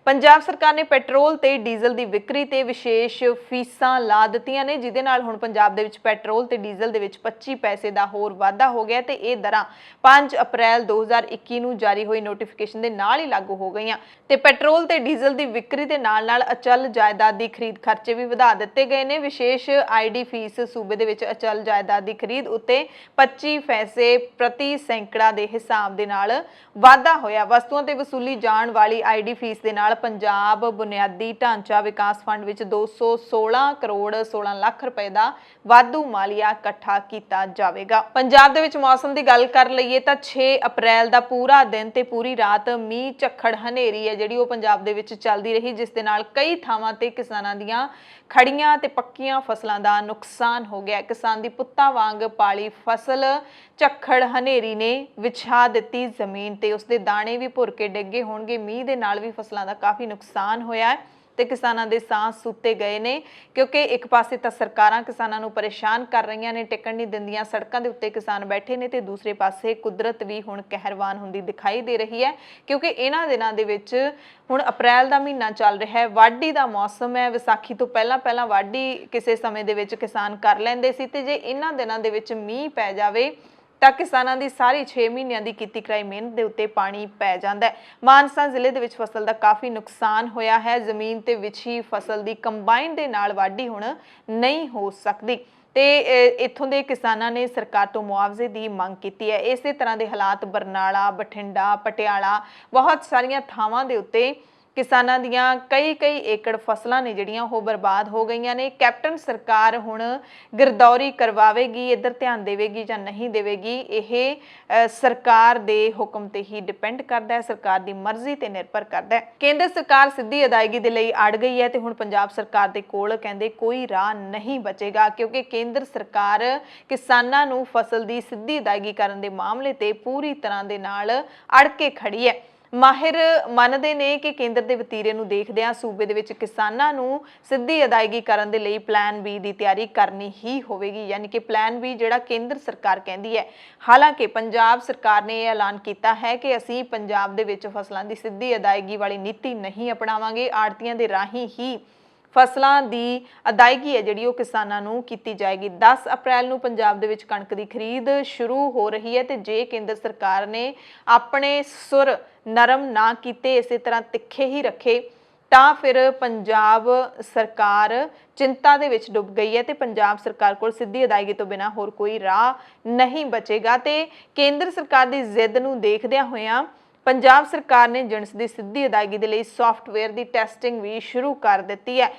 ਪੰਜਾਬ ਸਰਕਾਰ ਨੇ ਪੈਟਰੋਲ ਤੇ ਡੀਜ਼ਲ ਦੀ ਵਿਕਰੀ ਤੇ ਵਿਸ਼ੇਸ਼ ਫੀਸਾਂ ਲਾ ਦਿੱਤੀਆਂ ਨੇ, ਜਿਹਦੇ ਨਾਲ ਹੁਣ ਪੰਜਾਬ ਦੇ ਵਿੱਚ ਪੈਟਰੋਲ ਤੇ ਡੀਜ਼ਲ ਦੇ ਵਿੱਚ 25 ਪੈਸੇ ਦਾ ਹੋਰ ਵਾਧਾ ਹੋ ਗਿਆ ਤੇ ਇਹ ਦਰਾਂ 5 ਅਪ੍ਰੈਲ 2021 ਨੂੰ ਜਾਰੀ ਹੋਈ ਨੋਟੀਫਿਕੇਸ਼ਨ ਦੇ ਨਾਲ ਹੀ ਲਾਗੂ ਹੋ ਗਈਆਂ ਤੇ ਪੈਟਰੋਲ ਤੇ ਡੀਜ਼ਲ ਦੀ ਵਿਕਰੀ ਦੇ ਨਾਲ-ਨਾਲ ਅਚਲ ਜਾਇਦਾਦ ਦੀ ਖਰੀਦ ਖਰਚੇ ਵੀ ਵਧਾ ਦਿੱਤੇ ਗਏ ਨੇ। ਵਿਸ਼ੇਸ਼ ID ਫੀਸ ਸੂਬੇ ਦੇ ਵਿੱਚ ਅਚਲ ਜਾਇਦਾਦ ਦੀ ਖਰੀਦ ਉੱਤੇ 25 ਪੈਸੇ ਪ੍ਰਤੀ ਸੈਂਕੜਾ ਦੇ ਹਿਸਾਬ ਦੇ ਨਾਲ ਵਾਧਾ ਹੋਇਆ। ਵਸਤੂਆਂ ਤੇ ਵਸੂਲੀ ਜਾਣ ਵਾਲੀ ID ਫੀਸ ਦੇ ਨਾਲ ਪੰਜਾਬ ਬੁਨਿਆਦੀ ਢਾਂਚਾ ਵਿਕਾਸ ਫੰਡ ਵਿੱਚ 216 ਕਰੋੜ 16 ਲੱਖ ਰੁਪਏ ਦਾ ਵਾਧੂ ਮਾਲੀਆ ਇਕੱਠਾ ਕੀਤਾ ਜਾਵੇਗਾ। ਪੰਜਾਬ ਦੇ ਵਿੱਚ ਮੌਸਮ ਦੀ ਗੱਲ ਕਰ ਲਈਏ ਤਾਂ 6 ਅਪ੍ਰੈਲ ਦਾ ਪੂਰਾ ਦਿਨ ਤੇ ਪੂਰੀ ਰਾਤ ਮੀਂਹ, ਝੱਖੜ, ਹਨੇਰੀ ਹੈ ਜਿਹੜੀ ਉਹ ਪੰਜਾਬ ਦੇ ਵਿੱਚ ਚੱਲਦੀ ਰਹੀ, ਜਿਸ ਦੇ ਨਾਲ ਕਈ ਥਾਵਾਂ ਤੇ ਕਿਸਾਨਾਂ ਦੀਆਂ ਖੜੀਆਂ ਤੇ ਪੱਕੀਆਂ ਫਸਲਾਂ ਦਾ ਨੁਕਸਾਨ ਹੋ ਗਿਆ। ਕਿਸਾਨ ਦੀ ਪੁੱਤਾਂ ਵਾਂਗ ਪਾਲੀ ਫਸਲ ਝੱਖੜ ਹਨੇਰੀ ਨੇ ਵਿਛਾ ਦਿੱਤੀ ਜ਼ਮੀਨ ਤੇ ਉਸਦੇ ਦਾਣੇ ਵੀ ਭੁਰ ਕੇ ਡਿੱਗੇ ਹੋਣਗੇ। ਮੀਂਹ ਦੇ ਨਾਲ ਵੀ ਫਸਲਾਂ ਦਾ ਕਾਫੀ ਨੁਕਸਾਨ ਹੋਇਆ ਹੈ। ਤੇ ਕਿਸਾਨਾਂ ਦੇ ਸਾਹ ਸੁੱਤੇ ਗਏ ਨੇ, ਕਿਉਂਕਿ ਇੱਕ ਪਾਸੇ ਤਾਂ ਸਰਕਾਰਾਂ ਕਿਸਾਨਾਂ ਨੂੰ ਪਰੇਸ਼ਾਨ ਕਰ ਰਹੀਆਂ ਨੇ, ਟਿਕਣ ਨਹੀਂ ਦਿੰਦੀਆਂ, ਸੜਕਾਂ ਦੇ ਉੱਤੇ ਕਿਸਾਨ ਬੈਠੇ ਨੇ, ਤੇ ਦੂਸਰੇ ਪਾਸੇ ਕੁਦਰਤ ਵੀ ਹੁਣ ਕਹਿਰਵਾਨ ਹੁੰਦੀ ਦਿਖਾਈ ਦੇ ਰਹੀ ਹੈ, ਕਿਉਂਕਿ ਇਹਨਾਂ ਦਿਨਾਂ ਦੇ ਵਿੱਚ ਹੁਣ ਅਪ੍ਰੈਲ ਦਾ ਮਹੀਨਾ ਚੱਲ ਰਿਹਾ ਹੈ, ਵਾਢੀ ਦਾ ਮੌਸਮ ਹੈ। ਵਿਸਾਖੀ ਤੋਂ ਪਹਿਲਾਂ ਵਾਢੀ ਕਿਸੇ ਸਮੇਂ ਦੇ ਵਿੱਚ ਕਿਸਾਨ ਕਰ ਲੈਂਦੇ ਸੀ, ਤੇ ਜੇ ਇਹਨਾਂ ਦਿਨਾਂ ਦੇ ਵਿੱਚ ਮੀਂਹ ਪੈ ਜਾਵੇ ਤਾਂ ਕਿਸਾਨਾਂ ਦੀ ਸਾਰੀ 6 ਮਹੀਨਿਆਂ ਦੀ ਕੀਤੀ ਕਰਾਈ ਮਿਹਨਤ ਦੇ ਉੱਤੇ ਪਾਣੀ ਪੈ ਜਾਂਦਾ ਹੈ। ਮਾਨਸਾ ਜ਼ਿਲ੍ਹੇ ਦੇ ਵਿੱਚ ਫਸਲ ਦਾ ਕਾਫੀ ਨੁਕਸਾਨ ਹੋਇਆ ਹੈ। ਜ਼ਮੀਨ ਤੇ ਵਿਛੀ ਫਸਲ ਦੀ ਕੰਬਾਈਨ ਦੇ ਨਾਲ ਵਾਢੀ ਹੁਣ ਨਹੀਂ ਹੋ ਸਕਦੀ, ਤੇ ਇੱਥੋਂ ਦੇ ਕਿਸਾਨਾਂ ਨੇ ਸਰਕਾਰ ਤੋਂ ਮੁਆਵਜ਼ੇ ਦੀ ਮੰਗ ਕੀਤੀ ਹੈ। ਇਸੇ ਤਰ੍ਹਾਂ ਦੇ ਹਾਲਾਤ ਬਰਨਾਲਾ, ਬਠਿੰਡਾ, ਪਟਿਆਲਾ, ਬਹੁਤ ਸਾਰੀਆਂ ਥਾਵਾਂ ਦੇ ਉੱਤੇ ਕਿਸਾਨਾਂ ਦੀਆਂ ਕਈ ਏਕੜ ਫਸਲਾਂ ਨੇ ਜਿਹੜੀਆਂ ਉਹ ਬਰਬਾਦ ਹੋ ਗਈਆਂ ਨੇ। ਕੈਪਟਨ ਸਰਕਾਰ ਹੁਣ ਗਿਰਦੌਰੀ ਕਰਵਾਵੇਗੀ, ਇੱਧਰ ਧਿਆਨ ਦੇਵੇਗੀ ਜਾਂ ਨਹੀਂ ਦੇਵੇਗੀ, ਇਹ ਸਰਕਾਰ ਦੇ ਹੁਕਮ ਤੇ ਹੀ ਡਿਪੈਂਡ ਕਰਦਾ ਹੈ, ਸਰਕਾਰ ਦੀ ਮਰਜ਼ੀ ਤੇ ਨਿਰਭਰ ਕਰਦਾ ਹੈ। ਕੇਂਦਰ ਸਰਕਾਰ ਸਿੱਧੀ ਅਦਾਇਗੀ ਦੇ ਲਈ ਅੜ ਗਈ ਹੈ, ਤੇ ਹੁਣ ਪੰਜਾਬ ਸਰਕਾਰ ਦੇ ਕੋਲ ਕਹਿੰਦੇ ਕੋਈ ਰਾਹ ਨਹੀਂ ਬਚੇਗਾ, ਕਿਉਂਕਿ ਕੇਂਦਰ ਸਰਕਾਰ ਕਿਸਾਨਾਂ ਨੂੰ ਫਸਲ ਦੀ ਸਿੱਧੀ ਅਦਾਇਗੀ ਕਰਨ ਦੇ ਮਾਮਲੇ ਤੇ ਪੂਰੀ ਤਰ੍ਹਾਂ ਦੇ ਨਾਲ ਅੜ ਕੇ ਖੜੀ ਹੈ। ਮਾਹਿਰ ਮੰਨਦੇ ਨੇ ਕਿ ਕੇਂਦਰ ਦੇ ਵਤੀਰੇ ਨੂੰ ਦੇਖਦਿਆਂ ਸੂਬੇ ਦੇ ਵਿੱਚ ਕਿਸਾਨਾਂ ਨੂੰ ਸਿੱਧੀ ਅਦਾਇਗੀ ਕਰਨ ਦੇ ਲਈ ਪਲਾਨ ਬੀ ਦੀ ਤਿਆਰੀ ਕਰਨੀ ਹੀ ਹੋਵੇਗੀ, ਯਾਨੀ ਕਿ ਪਲਾਨ ਬੀ ਜਿਹੜਾ ਕੇਂਦਰ ਸਰਕਾਰ ਕਹਿੰਦੀ ਹੈ। ਹਾਲਾਂਕਿ ਪੰਜਾਬ ਸਰਕਾਰ ਨੇ ਇਹ ਐਲਾਨ ਕੀਤਾ ਹੈ ਕਿ ਅਸੀਂ ਪੰਜਾਬ ਦੇ ਵਿੱਚ ਫਸਲਾਂ ਦੀ ਸਿੱਧੀ ਅਦਾਇਗੀ ਵਾਲੀ ਨੀਤੀ ਨਹੀਂ ਅਪਣਾਵਾਂਗੇ, ਆੜ੍ਹਤੀਆਂ ਦੇ ਰਾਹੀਂ ਹੀ ਫਸਲਾਂ ਦੀ ਅਦਾਇਗੀ ਹੈ ਜਿਹੜੀ ਉਹ ਕਿਸਾਨਾਂ ਨੂੰ ਕੀਤੀ ਜਾਏਗੀ। 10 ਅਪ੍ਰੈਲ ਨੂੰ ਪੰਜਾਬ ਦੇ ਵਿੱਚ ਕਣਕ ਦੀ ਖਰੀਦ ਸ਼ੁਰੂ ਹੋ ਰਹੀ ਹੈ, ਤੇ ਜੇ ਕੇਂਦਰ ਸਰਕਾਰ ਨੇ ਆਪਣੇ ਸੁਰ ਨਰਮ ਨਾ ਕੀਤੇ, ਇਸੇ ਤਰ੍ਹਾਂ ਤਿੱਖੇ ਹੀ ਰੱਖੇ, ਤਾਂ ਫਿਰ ਪੰਜਾਬ ਸਰਕਾਰ ਚਿੰਤਾ ਦੇ ਵਿੱਚ ਡੁੱਬ ਗਈ ਹੈ, ਤੇ ਪੰਜਾਬ ਸਰਕਾਰ ਕੋਲ ਸਿੱਧੀ ਅਦਾਇਗੀ ਤੋਂ ਬਿਨਾਂ ਹੋਰ ਕੋਈ ਰਾਹ ਨਹੀਂ ਬਚੇਗਾ। ਤੇ ਕੇਂਦਰ ਸਰਕਾਰ ਦੀ ਜ਼ਿੱਦ ਨੂੰ ਦੇਖਦਿਆਂ ਹੋਇਆਂ ਪੰਜਾਬ ਸਰਕਾਰ ਨੇ ਜਿਣਸ ਦੀ ਸਿੱਧੀ ਅਦਾਇਗੀ ਦੇ ਲਈ ਸੌਫਟਵੇਅਰ ਦੀ ਟੈਸਟਿੰਗ ਵੀ ਸ਼ੁਰੂ ਕਰ ਦਿੱਤੀ ਹੈ।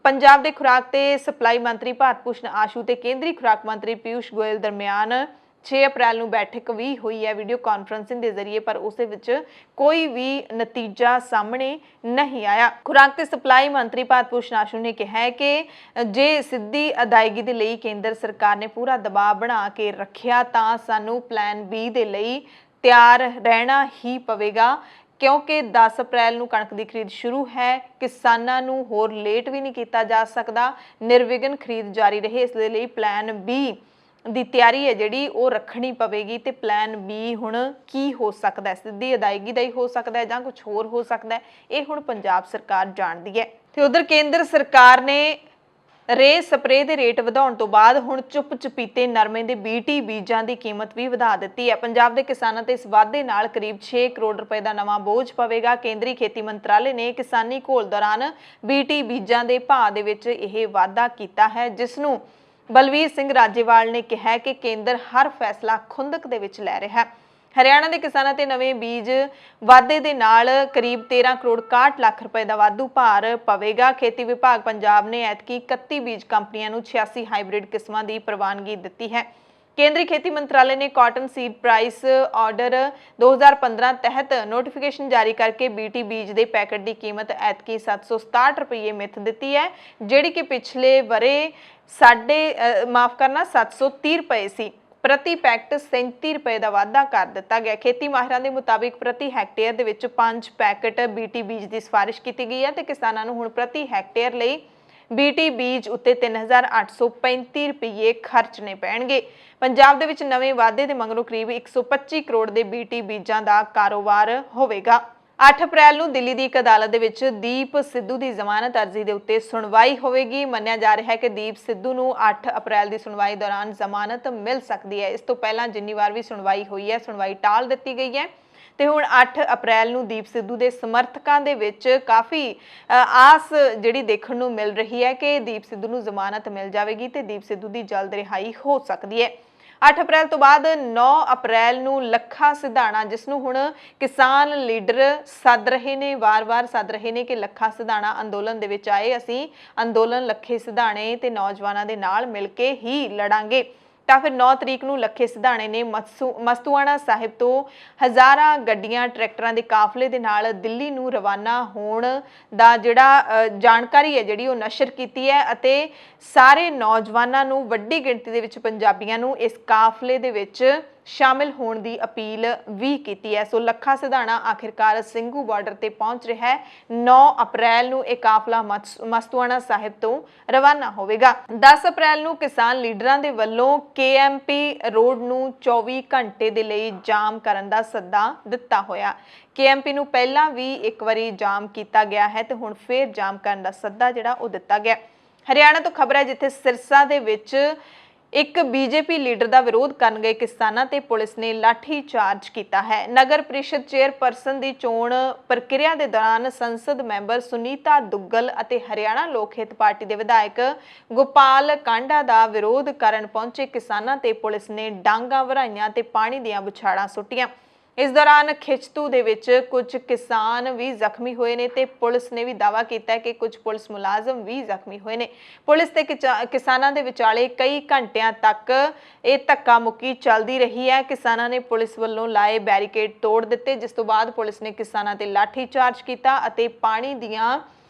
ਪੰਜਾਬ ਦੇ ਖੁਰਾਕ ਤੇ ਸਪਲਾਈ ਮੰਤਰੀ ਭਾਰਤ ਭੂਸ਼ਣ ਆਸ਼ੂ ਤੇ ਕੇਂਦਰੀ ਖੁਰਾਕ ਮੰਤਰੀ ਪੀਯੂਸ਼ ਗੋਇਲ ਦਰਮਿਆਨ 6 ਅਪ੍ਰੈਲ ਨੂੰ ਬੈਠਕ ਵੀ ਹੋਈ ਹੈ ਵੀਡੀਓ ਕਾਨਫਰੰਸਿੰਗ ਦੇ ਜ਼ਰੀਏ, ਪਰ ਉਸ ਦੇ ਵਿੱਚ ਕੋਈ ਵੀ ਨਤੀਜਾ ਸਾਹਮਣੇ ਨਹੀਂ ਆਇਆ। ਖੁਰਾਕ ਤੇ ਸਪਲਾਈ ਮੰਤਰੀ ਭਾਰਤ ਭੂਸ਼ਣ ਆਸ਼ੂ ਨੇ ਕਿਹਾ ਹੈ ਕਿ ਜੇ ਸਿੱਧੀ ਅਦਾਇਗੀ ਦੇ ਲਈ ਕੇਂਦਰ ਸਰਕਾਰ ਨੇ ਪੂਰਾ ਦਬਾਅ ਬਣਾ ਕੇ ਰੱਖਿਆ ਤਾਂ ਸਾਨੂੰ ਪਲਾਨ ਬੀ ਦੇ ਲਈ ਤਿਆਰ ਰਹਿਣਾ ਹੀ ਪਵੇਗਾ, ਕਿਉਂਕਿ 10 ਅਪ੍ਰੈਲ ਨੂੰ ਕਣਕ ਦੀ ਖਰੀਦ ਸ਼ੁਰੂ ਹੈ। ਕਿਸਾਨਾਂ ਨੂੰ ਹੋਰ ਲੇਟ ਵੀ ਨਹੀਂ ਕੀਤਾ ਜਾ ਸਕਦਾ, ਨਿਰਵਿਘਨ ਖਰੀਦ ਜਾਰੀ ਰਹੇ, ਇਸ ਦੇ ਲਈ ਪਲਾਨ ਬੀ ਦੀ ਤਿਆਰੀ ਹੈ ਜਿਹੜੀ ਉਹ ਰੱਖਣੀ ਪਵੇਗੀ। ਤੇ ਪਲਾਨ ਬੀ ਹੁਣ ਕੀ ਹੋ ਸਕਦਾ ਹੈ, ਸਿੱਧੀ ਅਦਾਇਗੀ ਦਾ ਹੀ ਹੋ ਸਕਦਾ ਹੈ ਜਾਂ ਕੁਝ ਹੋਰ ਹੋ ਸਕਦਾ ਹੈ, ਇਹ ਹੁਣ ਪੰਜਾਬ ਸਰਕਾਰ ਜਾਣਦੀ ਹੈ। ਤੇ ਉਧਰ ਕੇਂਦਰ ਸਰਕਾਰ ਨੇ ਰੇ ਸਪਰੇ ਦੇ ਰੇਟ ਵਧਾਉਣ ਤੋਂ ਬਾਅਦ ਹੁਣ ਚੁੱਪ ਚਪੀਤੇ ਨਰਮੇ ਦੇ BT ਬੀਜਾਂ ਦੀ ਕੀਮਤ ਵੀ ਵਧਾ ਦਿੱਤੀ ਹੈ। ਪੰਜਾਬ ਦੇ ਕਿਸਾਨਾਂ ਤੇ ਇਸ ਵਾਧੇ ਨਾਲ ਕਰੀਬ 6 ਕਰੋੜ ਰੁਪਏ ਦਾ ਨਵਾਂ ਬੋਝ ਪਵੇਗਾ। ਕੇਂਦਰੀ ਖੇਤੀ ਮੰਤਰਾਲੇ ਨੇ ਕਿਸਾਨੀ ਘੋਲ ਦੌਰਾਨ BT ਬੀਜਾਂ ਦੇ ਭਾਅ ਦੇ ਵਿੱਚ ਇਹ ਵਾਧਾ ਕੀਤਾ ਹੈ, ਜਿਸ ਨੂੰ ਬਲਵੀਰ ਸਿੰਘ ਰਾਜੇਵਾਲ ਨੇ ਕਿਹਾ ਕਿ ਕੇਂਦਰ ਹਰ ਫੈਸਲਾ ਖੁੰਦਕ ਦੇ ਵਿੱਚ ਲੈ ਰਿਹਾ ਹੈ। ਹਰਿਆਣਾ ਦੇ ਕਿਸਾਨਾਂ ਤੇ ਨਵੇਂ ਬੀਜ ਵਾਧੇ ਦੇ ਨਾਲ ਕਰੀਬ 13 ਕਰੋੜ 61 ਲੱਖ ਰੁਪਏ ਦਾ ਵਾਧੂ ਭਾਰ ਪਵੇਗਾ। ਖੇਤੀ ਵਿਭਾਗ ਪੰਜਾਬ ਨੇ ਐਤਕੀ 31 ਬੀਜ ਕੰਪਨੀਆਂ ਨੂੰ 86 ਹਾਈਬ੍ਰਿਡ ਕਿਸਮਾਂ ਦੀ ਪ੍ਰਵਾਨਗੀ ਦਿੱਤੀ ਹੈ। ਕੇਂਦਰੀ ਖੇਤੀ ਮੰਤਰਾਲੇ ਨੇ ਕਾਟਨ ਸੀਡ ਪ੍ਰਾਈਸ ਆਰਡਰ 2015 ਤਹਿਤ ਨੋਟੀਫਿਕੇਸ਼ਨ ਜਾਰੀ ਕਰਕੇ BT ਬੀਜ ਦੇ ਪੈਕੇਟ ਦੀ ਕੀਮਤ ਐਤਕੀ 767 ਰੁਪਏ ਮਿੱਥ ਦਿੱਤੀ ਹੈ, ਜਿਹੜੀ ਕਿ ਪਿਛਲੇ ਵਰੇ 730 ਰੁਪਏ ਸੀ। ਪ੍ਰਤੀ ਪੈਕਟ 37 ਰੁਪਏ ਦਾ ਵਾਧਾ ਕਰ ਦਿੱਤਾ ਗਿਆ। ਖੇਤੀ ਮਾਹਿਰਾਂ ਦੇ ਮੁਤਾਬਿਕ ਪ੍ਰਤੀ ਹੈਕਟੇਅਰ ਦੇ ਵਿੱਚ 5 ਪੈਕਟ BT ਬੀਜ ਦੀ ਸਿਫਾਰਿਸ਼ ਕੀਤੀ ਗਈ ਹੈ, ਤੇ ਕਿਸਾਨਾਂ ਨੂੰ ਹੁਣ ਪ੍ਰਤੀ ਹੈਕਟੇਅਰ ਲਈ BT ਬੀਜ ਉੱਤੇ 3835 ਰੁਪਏ ਖਰਚਣੇ ਪੈਣਗੇ। ਪੰਜਾਬ ਦੇ ਵਿੱਚ ਨਵੇਂ ਵਾਧੇ ਦੇ ਮਗਰੋਂ ਕਰੀਬ 125 ਕਰੋੜ ਦੇ BT ਬੀਜਾਂ ਦਾ ਕਾਰੋਬਾਰ ਹੋਵੇਗਾ। 8 ਅਪ੍ਰੈਲ ਨੂੰ ਦਿੱਲੀ ਦੀ ਇੱਕ ਅਦਾਲਤ ਦੇ ਵਿੱਚ ਦੀਪ ਸਿੱਧੂ ਦੀ ਜ਼ਮਾਨਤ ਅਰਜ਼ੀ ਦੇ ਉੱਤੇ ਸੁਣਵਾਈ ਹੋਵੇਗੀ। ਮੰਨਿਆ ਜਾ ਰਿਹਾ ਹੈ ਕਿ ਦੀਪ ਸਿੱਧੂ ਨੂੰ 8 ਅਪ੍ਰੈਲ ਦੀ ਸੁਣਵਾਈ ਦੌਰਾਨ ਜ਼ਮਾਨਤ ਮਿਲ ਸਕਦੀ ਹੈ। ਇਸ ਤੋਂ ਪਹਿਲਾਂ ਜਿੰਨੀ ਵਾਰ ਵੀ ਸੁਣਵਾਈ ਹੋਈ ਹੈ, ਸੁਣਵਾਈ ਟਾਲ ਦਿੱਤੀ ਗਈ ਹੈ, ਤੇ ਹੁਣ 8 ਅਪ੍ਰੈਲ ਨੂੰ ਦੀਪ ਸਿੱਧੂ ਦੇ ਸਮਰਥਕਾਂ ਦੇ ਵਿੱਚ ਕਾਫੀ ਆਸ ਜਿਹੜੀ ਦੇਖਣ ਨੂੰ ਮਿਲ ਰਹੀ ਹੈ ਕਿ ਦੀਪ ਸਿੱਧੂ ਨੂੰ ਜ਼ਮਾਨਤ ਮਿਲ ਜਾਵੇਗੀ ਤੇ ਦੀਪ ਸਿੱਧੂ ਦੀ ਜਲਦ ਰਿਹਾਈ ਹੋ ਸਕਦੀ ਹੈ। 8 ਅਪ੍ਰੈਲ ਤੋਂ ਬਾਅਦ 9 ਅਪ੍ਰੈਲ ਨੂੰ ਲੱਖਾ ਸਿਧਾਣਾ, ਜਿਸ ਨੂੰ ਹੁਣ ਕਿਸਾਨ ਲੀਡਰ ਸੱਦ ਰਹੇ ਨੇ, ਵਾਰ-ਵਾਰ ਸੱਦ ਰਹੇ ਨੇ ਕਿ ਲੱਖਾ ਸਿਧਾਣਾ ਅੰਦੋਲਨ ਦੇ ਵਿੱਚ ਆਏ, ਅਸੀਂ ਅੰਦੋਲਨ ਲੱਖੇ ਸਿਧਾਣੇ ਤੇ ਨੌਜਵਾਨਾਂ ਦੇ ਨਾਲ ਮਿਲ ਕੇ ਹੀ ਲੜਾਂਗੇ। ਤਾਂ ਫਿਰ 9 ਤਰੀਕ ਨੂੰ ਲੱਖੇ ਸਿਧਾਣੇ ਨੇ ਮਸਤੂਆਣਾ ਸਾਹਿਬ ਤੋਂ ਹਜ਼ਾਰਾਂ ਗੱਡੀਆਂ ਟਰੈਕਟਰਾਂ ਦੇ ਕਾਫਲੇ ਦੇ ਨਾਲ ਦਿੱਲੀ ਨੂੰ ਰਵਾਨਾ ਹੋਣ ਦਾ ਜਿਹੜਾ ਜਾਣਕਾਰੀ ਹੈ ਜਿਹੜੀ ਉਹ ਨਸ਼ਰ ਕੀਤੀ ਹੈ, ਅਤੇ ਸਾਰੇ ਨੌਜਵਾਨਾਂ ਨੂੰ, ਵੱਡੀ ਗਿਣਤੀ ਦੇ ਵਿੱਚ ਪੰਜਾਬੀਆਂ ਨੂੰ ਇਸ ਕਾਫਲੇ ਦੇ ਵਿੱਚ ਸ਼ਾਮਿਲ ਹੋਣ ਦੀ ਅਪੀਲ ਵੀ ਕੀਤੀ ਹੈ। ਸੋ ਲੱਖਾ ਸਿਧਾਣਾ ਆਖਿਰਕਾਰ ਸਿੰਘੂ ਬਾਰਡਰ ਤੇ ਪਹੁੰਚ ਰਿਹਾ ਹੈ। 9 ਅਪ੍ਰੈਲ ਨੂੰ ਇਹ ਕਾਫਲਾ ਮਸਤੂਆਣਾ ਸਾਹਿਬ ਤੋਂ ਰਵਾਨਾ ਹੋਵੇਗਾ। 10 ਅਪ੍ਰੈਲ ਨੂੰ ਕਿਸਾਨ ਲੀਡਰਾਂ ਦੇ ਵੱਲੋਂ KMP ਰੋਡ ਨੂੰ 24 ਘੰਟੇ ਦੇ ਲਈ ਜਾਮ ਕਰਨ ਦਾ ਸੱਦਾ ਦਿੱਤਾ ਹੋਇਆ। KMP ਨੂੰ ਪਹਿਲਾਂ ਵੀ ਇੱਕ ਵਾਰੀ ਜਾਮ ਕੀਤਾ ਗਿਆ ਹੈ ਤੇ ਹੁਣ ਫੇਰ ਜਾਮ ਕਰਨ ਦਾ ਸੱਦਾ ਜਿਹੜਾ ਉਹ ਦਿੱਤਾ ਗਿਆ। ਹਰਿਆਣਾ ਤੋਂ ਖਬਰ ਹੈ ਜਿੱਥੇ ਸਿਰਸਾ ਦੇ ਵਿੱਚ ਇੱਕ BJP ਲੀਡਰ ਦਾ ਵਿਰੋਧ ਕਰਨ ਗਏ ਕਿਸਾਨਾਂ ਤੇ ਪੁਲਿਸ ਨੇ ਲਾਠੀ ਚਾਰਜ ਕੀਤਾ ਹੈ। ਨਗਰ ਪ੍ਰੀਸ਼ਦ ਚੇਅਰਪਰਸਨ ਦੀ ਚੋਣ ਪ੍ਰਕਿਰਿਆ ਦੇ ਦੌਰਾਨ ਸੰਸਦ ਮੈਂਬਰ ਸੁਨੀਤਾ ਦੁੱਗਲ ਅਤੇ ਹਰਿਆਣਾ ਲੋਕ ਹਿੱਤ ਪਾਰਟੀ ਦੇ ਵਿਧਾਇਕ ਗੋਪਾਲ ਕਾਂਡਾ ਦਾ ਵਿਰੋਧ ਕਰਨ ਪਹੁੰਚੇ ਕਿਸਾਨਾਂ ਤੇ ਪੁਲਿਸ ਨੇ ਡਾਂਗਾਂ ਵਰਾਈਆਂ ਤੇ ਪਾਣੀ ਦੀਆਂ ਬੁਛਾੜਾਂ ਸੁੱਟੀਆਂ। ਇਸ ਦੌਰਾਨ ਖਿੱਚਤੂ ਦੇ ਵਿੱਚ ਕੁਝ ਕਿਸਾਨ ਵੀ ਜ਼ਖਮੀ ਹੋਏ ਨੇ ਤੇ ਪੁਲਿਸ ਨੇ ਵੀ ਦਾਅਵਾ ਕੀਤਾ ਹੈ ਕਿ ਕੁਝ ਪੁਲਿਸ ਮੁਲਾਜ਼ਮ ਵੀ ਜ਼ਖਮੀ ਹੋਏ ਨੇ। ਪੁਲਿਸ ਤੇ ਕਿਸਾਨਾਂ ਦੇ ਵਿਚਾਲੇ ਕਈ ਘੰਟਿਆਂ ਤੱਕ ਇਹ ਧੱਕਾ ਮੁੱਕੀ ਚੱਲਦੀ ਰਹੀ ਹੈ। ਕਿਸਾਨਾਂ ਨੇ ਪੁਲਿਸ ਵੱਲੋਂ ਲਾਏ ਬੈਰੀਕੇਡ ਤੋੜ ਦਿੱਤੇ, ਜਿਸ ਤੋਂ ਬਾਅਦ ਪੁਲਿਸ ਨੇ ਕਿਸਾਨਾਂ ਤੇ ਲਾਠੀ ਚਾਰਜ ਕੀਤਾ ਅਤੇ ਪਾਣੀ ਦੀਆਂ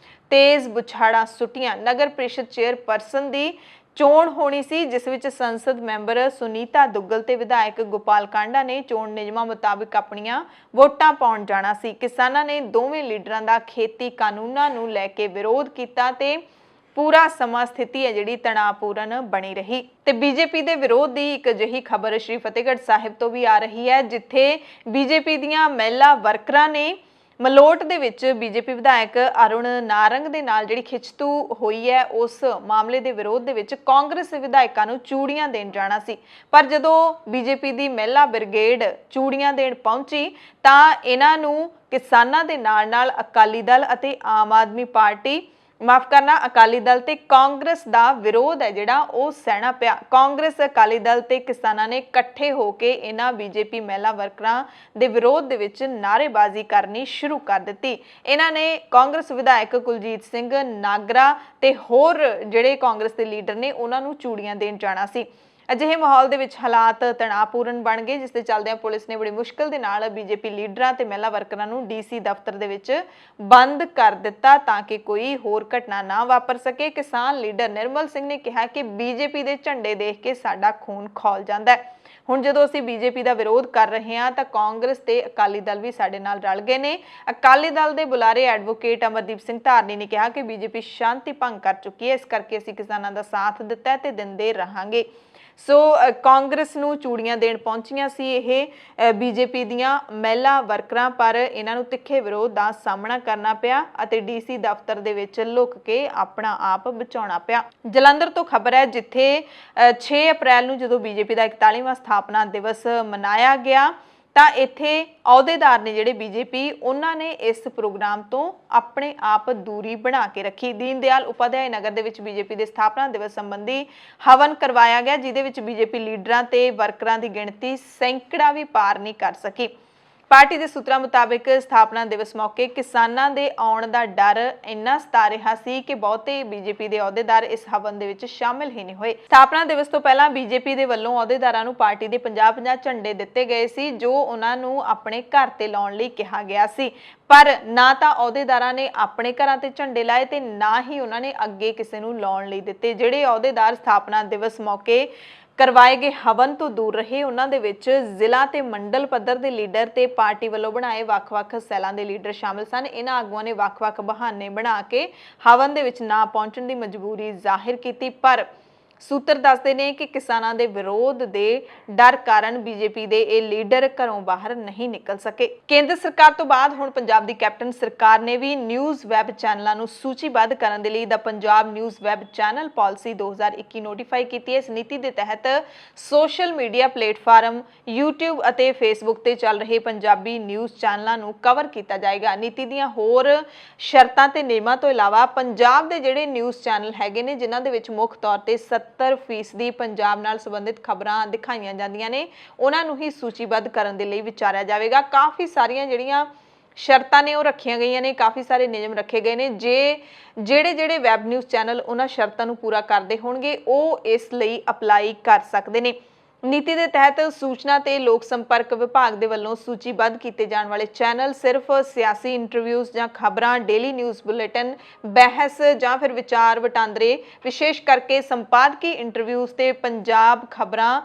ਤੇਜ਼ ਬੁਛਾੜਾਂ ਸੁੱਟੀਆਂ। ਨਗਰ ਪ੍ਰੀਸ਼ਦ ਚੇਅਰਪਰਸਨ ਦੀ ਚੋਣ ਹੋਣੀ ਸੀ, ਜਿਸ ਵਿੱਚ ਸੰਸਦ ਮੈਂਬਰ ਸੁਨੀਤਾ ਦੁੱਗਲ ਤੇ ਵਿਧਾਇਕ ਗੋਪਾਲ ਕਾਂਡਾ ਨੇ ਚੋਣ ਨਿਯਮਾਂ ਮੁਤਾਬਿਕ ਆਪਣੀਆਂ ਵੋਟਾਂ ਪਾਉਣ ਜਾਣਾ ਸੀ। ਕਿਸਾਨਾਂ ਨੇ ਦੋਵੇਂ ਲੀਡਰਾਂ ਦਾ ਖੇਤੀ ਕਾਨੂੰਨਾਂ ਨੂੰ ਲੈ ਕੇ ਵਿਰੋਧ ਕੀਤਾ ਤੇ ਪੂਰਾ ਸਮਾਂ ਸਥਿਤੀ ਹੈ ਜਿਹੜੀ ਤਣਾਅਪੂਰਨ ਬਣੀ ਰਹੀ। ਤੇ BJP ਦੇ ਵਿਰੋਧ ਦੀ ਇੱਕ ਅਜਿਹੀ ਖਬਰ ਸ਼੍ਰੀ ਫਤਿਹਗੜ੍ਹ ਸਾਹਿਬ ਤੋਂ ਵੀ ਆ ਰਹੀ ਹੈ, ਜਿੱਥੇ BJP ਦੀਆਂ ਮਹਿਲਾ ਵਰਕਰਾਂ ਨੇ ਮਲੋਟ ਦੇ ਵਿੱਚ BJP ਵਿਧਾਇਕ ਅਰੁਣ ਨਾਰੰਗ ਦੇ ਨਾਲ ਜਿਹੜੀ ਖਿੱਚਤੂ ਹੋਈ ਹੈ ਉਸ ਮਾਮਲੇ ਦੇ ਵਿਰੋਧ ਦੇ ਵਿੱਚ ਕਾਂਗਰਸ ਵਿਧਾਇਕਾਂ ਨੂੰ ਚੂੜੀਆਂ ਦੇਣ ਜਾਣਾ ਸੀ। ਪਰ ਜਦੋਂ BJP ਦੀ ਮਹਿਲਾ ਬ੍ਰਿਗੇਡ ਚੂੜੀਆਂ ਦੇਣ ਪਹੁੰਚੀ ਤਾਂ ਇਹਨਾਂ ਨੂੰ ਕਿਸਾਨਾਂ ਦੇ ਨਾਲ ਅਕਾਲੀ ਦਲ ਅਤੇ ਆਮ ਆਦਮੀ ਪਾਰਟੀ ਅਕਾਲੀ ਦਲ ਤੇ ਕਾਂਗਰਸ ਦਾ ਵਿਰੋਧ ਹੈ ਜਿਹੜਾ ਉਹ ਸਹਿਣਾ ਪਿਆ। ਕਾਂਗਰਸ, ਅਕਾਲੀ ਦਲ ਤੇ ਕਿਸਾਨਾਂ ਨੇ ਇਕੱਠੇ ਹੋ ਕੇ ਇਹਨਾਂ BJP ਮਹਿਲਾ ਵਰਕਰਾਂ ਦੇ ਵਿਰੋਧ ਦੇ ਵਿੱਚ ਨਾਅਰੇਬਾਜ਼ੀ ਕਰਨੀ ਸ਼ੁਰੂ ਕਰ ਦਿੱਤੀ। ਇਹਨਾਂ ਨੇ ਕਾਂਗਰਸ ਵਿਧਾਇਕ ਕੁਲਜੀਤ ਸਿੰਘ ਨਾਗਰਾ ਤੇ ਹੋਰ ਜਿਹੜੇ ਕਾਂਗਰਸ ਦੇ ਲੀਡਰ ਨੇ ਉਹਨਾਂ ਨੂੰ ਚੂੜੀਆਂ ਦੇਣ ਜਾਣਾ ਸੀ। ਅਜਿਹੇ ਮਾਹੌਲ ਦੇ ਵਿੱਚ ਹਾਲਾਤ ਤਣਾਅਪੂਰਨ ਬਣ ਗਏ, ਜਿਸ ਦੇ ਚੱਲਦਿਆਂ ਪੁਲਿਸ ਨੇ ਬੜੀ ਮੁਸ਼ਕਲ ਦੇ ਨਾਲ BJP ਲੀਡਰਾਂ ਤੇ ਮਹਿਲਾ ਵਰਕਰਾਂ ਨੂੰ DC ਦਫ਼ਤਰ ਦੇ ਵਿੱਚ ਬੰਦ ਕਰ ਦਿੱਤਾ ਤਾਂ ਕਿ ਕੋਈ ਹੋਰ ਘਟਨਾ ਨਾ ਵਾਪਰ ਸਕੇ। ਕਿਸਾਨ ਲੀਡਰ ਨਿਰਮਲ ਸਿੰਘ ਨੇ ਕਿਹਾ ਕਿ BJP ਦੇ ਝੰਡੇ ਦੇਖ ਕੇ ਸਾਡਾ ਖੂਨ ਖੌਲ ਜਾਂਦਾ ਹੈ। ਹੁਣ ਜਦੋਂ ਅਸੀਂ BJP ਦਾ ਵਿਰੋਧ ਕਰ ਰਹੇ ਹਾਂ ਤਾਂ ਕਾਂਗਰਸ ਤੇ ਅਕਾਲੀ ਦਲ ਵੀ ਸਾਡੇ ਨਾਲ ਰਲ ਗਏ ਨੇ। ਅਕਾਲੀ ਦਲ ਦੇ ਬੁਲਾਰੇ ਐਡਵੋਕੇਟ ਅਮਰਦੀਪ ਸਿੰਘ ਧਾਰਨੀ ਨੇ ਕਿਹਾ ਕਿ BJP ਸ਼ਾਂਤੀ ਭੰਗ ਕਰ ਚੁੱਕੀ ਹੈ, ਇਸ ਕਰਕੇ ਅਸੀਂ ਕਿਸਾਨਾਂ ਦਾ ਸਾਥ ਦਿੱਤਾ ਤੇ ਦਿੰਦੇ ਰਹਾਂਗੇ। ਸੋ ਕਾਂਗਰਸ ਨੂੰ ਚੂੜੀਆਂ ਦੇਣ ਪਹੁੰਚੀਆਂ ਸੀ ਇਹ BJP ਦੀਆਂ ਮਹਿਲਾ ਵਰਕਰਾਂ, ਪਰ ਇਹਨਾਂ ਨੂੰ ਤਿੱਖੇ ਵਿਰੋਧ ਦਾ ਸਾਹਮਣਾ ਕਰਨਾ ਪਿਆ ਅਤੇ DC ਦਫ਼ਤਰ ਦੇ ਵਿੱਚ ਲੁਕ ਕੇ ਆਪਣਾ ਆਪ ਬਚਾਉਣਾ ਪਿਆ। ਜਲੰਧਰ ਤੋਂ ਖਬਰ ਹੈ ਜਿੱਥੇ 6 ਅਪ੍ਰੈਲ ਨੂੰ ਜਦੋਂ BJP ਦਾ 41ਵਾਂ ਸਥਾਪਨਾ ਦਿਵਸ ਮਨਾਇਆ ਗਿਆ ਤਾਂ ਇੱਥੇ ਅਹੁਦੇਦਾਰ ਨੇ ਜਿਹੜੇ BJP ਉਹਨਾਂ ਨੇ ਇਸ ਪ੍ਰੋਗਰਾਮ ਤੋਂ ਆਪਣੇ ਆਪ ਦੂਰੀ ਬਣਾ ਕੇ ਰੱਖੀ। ਦੀਨ ਦਿਆਲ ਉਪਾਧਿਆਏ ਨਗਰ ਦੇ ਵਿੱਚ BJP ਦੇ ਸਥਾਪਨਾ ਦਿਵਸ ਸੰਬੰਧੀ ਹਵਨ ਕਰਵਾਇਆ ਗਿਆ, ਜਿਹਦੇ ਵਿੱਚ BJP ਲੀਡਰਾਂ ਤੇ ਵਰਕਰਾਂ ਦੀ ਗਿਣਤੀ ਸੈਂਕੜਾ ਵੀ ਪਾਰ ਨਹੀਂ ਕਰ ਸਕੀ। ਪਾਰਟੀ ਦੇ ਸੂਤਰਾਂ ਮੁਤਾਬਿਕ ਸਥਾਪਨਾ ਦਿਵਸ ਮੌਕੇ ਕਿਸਾਨਾਂ ਦੇ ਆਉਣ ਦਾ ਡਰ ਇੰਨਾ ਸਤਾ ਰਿਹਾ ਸੀ ਕਿ ਬਹੁਤੇ BJP ਦੇ ਅਹੁਦੇਦਾਰ ਇਸ ਹਵਨ ਦੇ ਵਿੱਚ ਸ਼ਾਮਿਲ ਹੀ ਨਹੀਂ ਹੋਏ। ਸਥਾਪਨਾ ਦਿਵਸ ਤੋਂ ਪਹਿਲਾਂ BJP ਦੇ ਵੱਲੋਂ ਅਹੁਦੇਦਾਰਾਂ ਨੂੰ ਪਾਰਟੀ ਦੇ 50-50 ਝੰਡੇ ਦਿੱਤੇ ਗਏ ਸੀ, ਜੋ ਉਹਨਾਂ ਨੂੰ ਆਪਣੇ ਘਰ ਤੇ ਲਾਉਣ ਲਈ ਕਿਹਾ ਗਿਆ ਸੀ। ਪਰ ਨਾ ਤਾਂ ਅਹੁਦੇਦਾਰਾਂ ਨੇ ਆਪਣੇ ਘਰਾਂ ਤੇ ਝੰਡੇ ਲਾਏ ਤੇ ਨਾ ਹੀ ਉਹਨਾਂ ਨੇ ਅੱਗੇ ਕਿਸੇ ਨੂੰ ਲਾਉਣ ਲਈ ਦਿੱਤੇ। ਜਿਹੜੇ ਅਹੁਦੇਦਾਰ ਸਥਾਪਨਾ ਦਿਵਸ ਮੌਕੇ ਕਰਵਾਏ ਗਏ ਹਵਨ ਤੋਂ ਦੂਰ ਰਹੇ, ਉਹਨਾਂ ਦੇ ਵਿੱਚ ਜ਼ਿਲ੍ਹਾ ਤੇ ਮੰਡਲ ਪੱਧਰ ਦੇ ਲੀਡਰ ਤੇ ਪਾਰਟੀ ਵੱਲੋਂ ਬਣਾਏ ਵੱਖ-ਵੱਖ ਸੈਲਾਂ ਦੇ ਲੀਡਰ ਸ਼ਾਮਿਲ ਸਨ। ਇਹਨਾਂ ਆਗੂਆਂ ਨੇ ਵੱਖ-ਵੱਖ ਬਹਾਨੇ ਬਣਾ ਕੇ ਹਵਨ ਦੇ ਵਿੱਚ ਨਾ ਪਹੁੰਚਣ ਦੀ ਮਜਬੂਰੀ ਜ਼ਾਹਿਰ ਕੀਤੀ, ਪਰ ਸੂਤਰ ਦੱਸਦੇ ਨੇ ਕਿ ਕਿਸਾਨਾਂ ਦੇ ਵਿਰੋਧ ਦੇ ਡਰ ਕਾਰਨ BJP ਦੇ ਇਹ ਲੀਡਰ ਘਰੋਂ ਬਾਹਰ ਨਹੀਂ ਨਿਕਲ ਸਕੇ। ਕੇਂਦਰ ਸਰਕਾਰ ਤੋਂ ਬਾਅਦ ਹੁਣ ਪੰਜਾਬ ਦੀ ਕੈਪਟਨ ਸਰਕਾਰ ਨੇ ਵੀ ਨਿਊਜ਼ ਵੈਬ ਚੈਨਲਾਂ ਨੂੰ ਸੂਚੀਬੱਧ ਕਰਨ ਦੇ ਲਈ ਦਾ Punjab news web channel policy 2021 notify ਕੀਤੀ ਹੈ। ਇਸ ਨੀਤੀ ਦੇ ਤਹਿਤ ਸੋਸ਼ਲ ਮੀਡੀਆ ਪਲੇਟਫਾਰਮ YouTube ਅਤੇ Facebook ਤੇ ਚੱਲ ਰਹੇ ਪੰਜਾਬੀ ਨਿਊਜ਼ ਚੈਨਲਾਂ ਨੂੰ ਕਵਰ ਕੀਤਾ ਜਾਏਗਾ। ਨੀਤੀ ਦੀਆਂ ਹੋਰ ਸ਼ਰਤਾਂ ਤੇ ਨਿਯਮਾਂ ਤੋਂ ਇਲਾਵਾ ਪੰਜਾਬ ਦੇ ਜਿਹੜੇ ਨਿਊਜ਼ ਚੈਨਲ ਹੈਗੇ ਨੇ, ਜਿਨ੍ਹਾਂ ਦੇ ਵਿੱਚ ਮੁੱਖ ਤੌਰ ਤੇ 70% ਪੰਜਾਬ ਨਾਲ ਸੰਬੰਧਿਤ ਖਬਰਾਂ ਦਿਖਾਈਆਂ ਜਾਂਦੀਆਂ ਨੇ, ਉਹਨਾਂ ਨੂੰ ਹੀ ਸੂਚੀਬੱਧ ਕਰਨ ਦੇ ਲਈ ਵਿਚਾਰਿਆ ਜਾਵੇਗਾ। ਕਾਫੀ ਸਾਰੀਆਂ ਜਿਹੜੀਆਂ ਸ਼ਰਤਾਂ ਨੇ ਉਹ ਰੱਖੀਆਂ ਗਈਆਂ ਨੇ, ਕਾਫੀ ਸਾਰੇ ਨਿਯਮ ਰੱਖੇ ਗਏ ਨੇ। ਜਿਹੜੇ ਵੈਬ ਨਿਊਜ਼ ਚੈਨਲ ਉਹਨਾਂ ਸ਼ਰਤਾਂ ਨੂੰ ਪੂਰਾ ਕਰਦੇ ਹੋਣਗੇ ਉਹ ਇਸ ਲਈ ਅਪਲਾਈ ਕਰ ਸਕਦੇ ਨੇ। ਨੀਤੀ ਦੇ ਤਹਿਤ ਸੂਚਨਾ ਤੇ ਲੋਕ ਸੰਪਰਕ ਵਿਭਾਗ ਦੇ ਵੱਲੋਂ ਸੂਚੀਬੱਧ ਕੀਤੇ ਜਾਣ ਵਾਲੇ ਚੈਨਲ ਸਿਰਫ ਸਿਆਸੀ ਇੰਟਰਵਿਊਜ਼ ਜਾਂ ਖਬਰਾਂ, ਡੇਲੀ ਨਿਊਜ਼ ਬੁਲੇਟਿਨ, ਬਹਿਸ ਜਾਂ ਫਿਰ ਵਿਚਾਰ ਵਟਾਂਦਰੇ, ਵਿਸ਼ੇਸ਼ ਕਰਕੇ ਸੰਪਾਦਕੀ ਇੰਟਰਵਿਊਜ਼ ਤੇ ਪੰਜਾਬ ਖਬਰਾਂ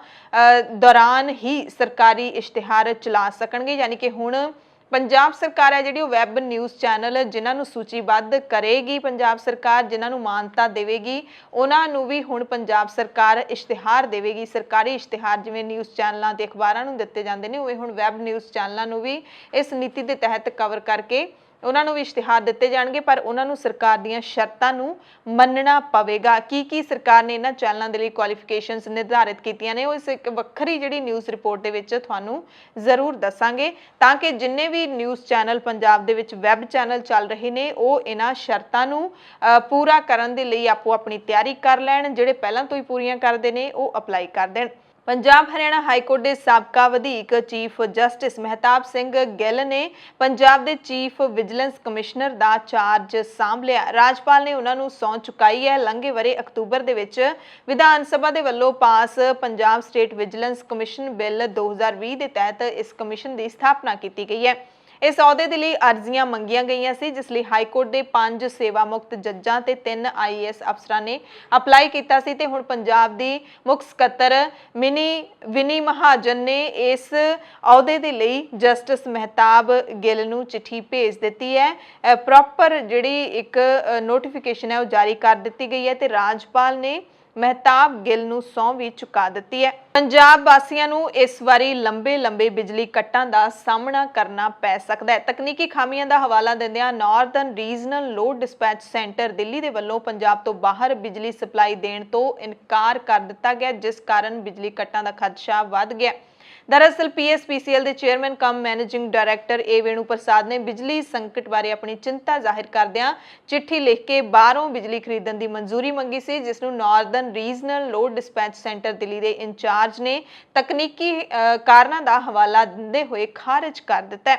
ਦੌਰਾਨ ਹੀ ਸਰਕਾਰੀ ਇਸ਼ਤਿਹਾਰ ਚਲਾ ਸਕਣਗੇ। ਯਾਨੀ ਕਿ ਹੁਣ ਪੰਜਾਬ ਸਰਕਾਰ ਹੈ ਜਿਹੜੀ ਉਹ ਵੈਬ ਨਿਊਜ਼ ਚੈਨਲ ਜਿਨ੍ਹਾਂ ਨੂੰ ਸੂਚੀਬੱਧ ਕਰੇਗੀ, ਪੰਜਾਬ ਸਰਕਾਰ ਜਿਨ੍ਹਾਂ ਨੂੰ ਮਾਨਤਾ ਦੇਵੇਗੀ, ਉਹਨਾਂ ਨੂੰ ਵੀ ਹੁਣ ਪੰਜਾਬ ਸਰਕਾਰ ਇਸ਼ਤਿਹਾਰ ਦੇਵੇਗੀ। ਸਰਕਾਰੀ ਇਸ਼ਤਿਹਾਰ ਜਿਵੇਂ ਨਿਊਜ਼ ਚੈਨਲਾਂ ਤੇ ਅਖਬਾਰਾਂ ਨੂੰ ਦਿੱਤੇ ਜਾਂਦੇ ਨੇ, ਉਵੇਂ ਹੁਣ ਵੈਬ ਨਿਊਜ਼ ਚੈਨਲਾਂ ਨੂੰ ਵੀ ਇਸ ਨੀਤੀ ਦੇ ਤਹਿਤ ਕਵਰ ਕਰਕੇ ਉਹਨਾਂ ਨੂੰ ਵੀ ਇਸ਼ਤਿਹਾਰ ਦਿੱਤੇ ਜਾਣਗੇ, ਪਰ ਉਹਨਾਂ ਨੂੰ ਸਰਕਾਰ ਦੀਆਂ ਸ਼ਰਤਾਂ ਨੂੰ ਮੰਨਣਾ ਪਵੇਗਾ। ਕੀ ਸਰਕਾਰ ਨੇ ਇਹਨਾਂ ਚੈਨਲਾਂ ਦੇ ਲਈ ਕੁਆਲੀਫਿਕੇਸ਼ਨਸ ਨਿਰਧਾਰਿਤ ਕੀਤੀਆਂ ਨੇ, ਉਹ ਇਸ ਇੱਕ ਵੱਖਰੀ ਜਿਹੜੀ ਨਿਊਜ਼ ਰਿਪੋਰਟ ਦੇ ਵਿੱਚ ਤੁਹਾਨੂੰ ਜ਼ਰੂਰ ਦੱਸਾਂਗੇ, ਤਾਂ ਕਿ ਜਿੰਨੇ ਵੀ ਨਿਊਜ਼ ਚੈਨਲ ਪੰਜਾਬ ਦੇ ਵਿੱਚ ਵੈਬ ਚੈਨਲ ਚੱਲ ਰਹੇ ਨੇ ਉਹ ਇਹਨਾਂ ਸ਼ਰਤਾਂ ਨੂੰ ਪੂਰਾ ਕਰਨ ਦੇ ਲਈ ਆਪੋ ਆਪਣੀ ਤਿਆਰੀ ਕਰ ਲੈਣ। ਜਿਹੜੇ ਪਹਿਲਾਂ ਤੋਂ ਹੀ ਪੂਰੀਆਂ ਕਰਦੇ ਨੇ ਉਹ ਅਪਲਾਈ ਕਰ ਦੇਣ। ਪੰਜਾਬ ਹਰਿਆਣਾ ਹਾਈ ਕੋਰਟ ਦੇ ਸਾਬਕਾ ਵਧੀਕ ਚੀਫ ਜਸਟਿਸ ਮਹਿਤਾਬ ਸਿੰਘ ਗਿੱਲ ਨੇ ਪੰਜਾਬ ਦੇ ਚੀਫ ਵਿਜੀਲੈਂਸ ਕਮਿਸ਼ਨਰ ਦਾ ਚਾਰਜ ਸਾਂਭ ਲਿਆ। ਰਾਜਪਾਲ ਨੇ ਉਹਨਾਂ ਨੂੰ ਸਹੁੰ ਚੁਕਾਈ ਹੈ। ਲੰਘੇ ਵਰੇ ਅਕਤੂਬਰ ਦੇ ਵਿੱਚ ਵਿਧਾਨ ਸਭਾ ਦੇ ਵੱਲੋਂ pass Punjab state vigilance commission bill 2020 ਦੇ ਤਹਿਤ ਇਸ ਕਮਿਸ਼ਨ ਦੀ ਸਥਾਪਨਾ ਕੀਤੀ ਗਈ ਹੈ। ਇਸ ਅਹੁਦੇ ਦੇ ਲਈ ਅਰਜ਼ੀਆਂ ਮੰਗੀਆਂ ਗਈਆਂ ਸੀ, ਜਿਸ ਲਈ ਹਾਈ ਕੋਰਟ ਦੇ 5 ਸੇਵਾ ਮੁਕਤ ਜੱਜਾਂ ਤੇ 3 IAS ਅਫਸਰਾਂ ਨੇ ਅਪਲਾਈ ਕੀਤਾ ਸੀ ਤੇ ਹੁਣ ਪੰਜਾਬ ਦੀ ਮੁੱਖ ਸਕੱਤਰ ਵਿਨੀ ਮਹਾਜਨ ਨੇ ਇਸ ਅਹੁਦੇ ਦੇ ਲਈ ਜਸਟਿਸ ਮਹਿਤਾਬ ਗਿੱਲ ਨੂੰ ਚਿੱਠੀ ਭੇਜ ਦਿੱਤੀ ਹੈ। ਪ੍ਰੋਪਰ ਜਿਹੜੀ ਇੱਕ ਨੋਟੀਫਿਕੇਸ਼ਨ ਹੈ ਉਹ ਜਾਰੀ ਕਰ ਦਿੱਤੀ ਗਈ ਹੈ ਤੇ ਰਾਜਪਾਲ ਨੇ ਮਹਿਤਾਬ ਗਿੱਲ ਨੂੰ ਸਹੁੰ ਵੀ ਚੁਕਾ ਦਿੱਤੀ ਹੈ। ਪੰਜਾਬ ਵਾਸੀਆਂ ਨੂੰ ਇਸ ਵਾਰੀ ਲੰਬੇ ਬਿਜਲੀ ਕੱਟਾਂ ਦਾ ਸਾਹਮਣਾ ਕਰਨਾ ਪੈ ਸਕਦਾ ਹੈ। ਤਕਨੀਕੀ ਖਾਮੀਆਂ ਦਾ ਹਵਾਲਾ ਦਿੰਦਿਆਂ Northern regional load dispatch centre Delhi ਦੇ ਵੱਲੋਂ ਪੰਜਾਬ ਤੋਂ ਬਾਹਰ ਬਿਜਲੀ ਸਪਲਾਈ ਦੇਣ ਤੋਂ ਇਨਕਾਰ ਕਰ ਦਿੱਤਾ ਗਿਆ, ਜਿਸ ਕਾਰਨ ਬਿਜਲੀ ਕੱਟਾਂ ਦਾ ਖਦਸ਼ਾ ਵੱਧ ਗਿਆ। दरअसल PSPCL ਦੇ chairman cum managing director A Venu Prasad ने बिजली संकट बारे अपनी चिंता जाहिर करदियां चिट्ठी लिख के बाहरों बिजली खरीदण ਦੀ ਮਨਜ਼ੂਰੀ ਮੰਗੀ ਸੀ, ਜਿਸ ਨੂੰ Northern regional load dispatch centre Delhi ਦੇ ਇੰਚਾਰਜ ਨੇ ਤਕਨੀਕੀ ਕਾਰਨਾਂ ਦਾ ਹਵਾਲਾ ਦਿੰਦੇ ਹੋਏ ਖਾਰਜ ਕਰ ਦਿੱਤਾ ਹੈ।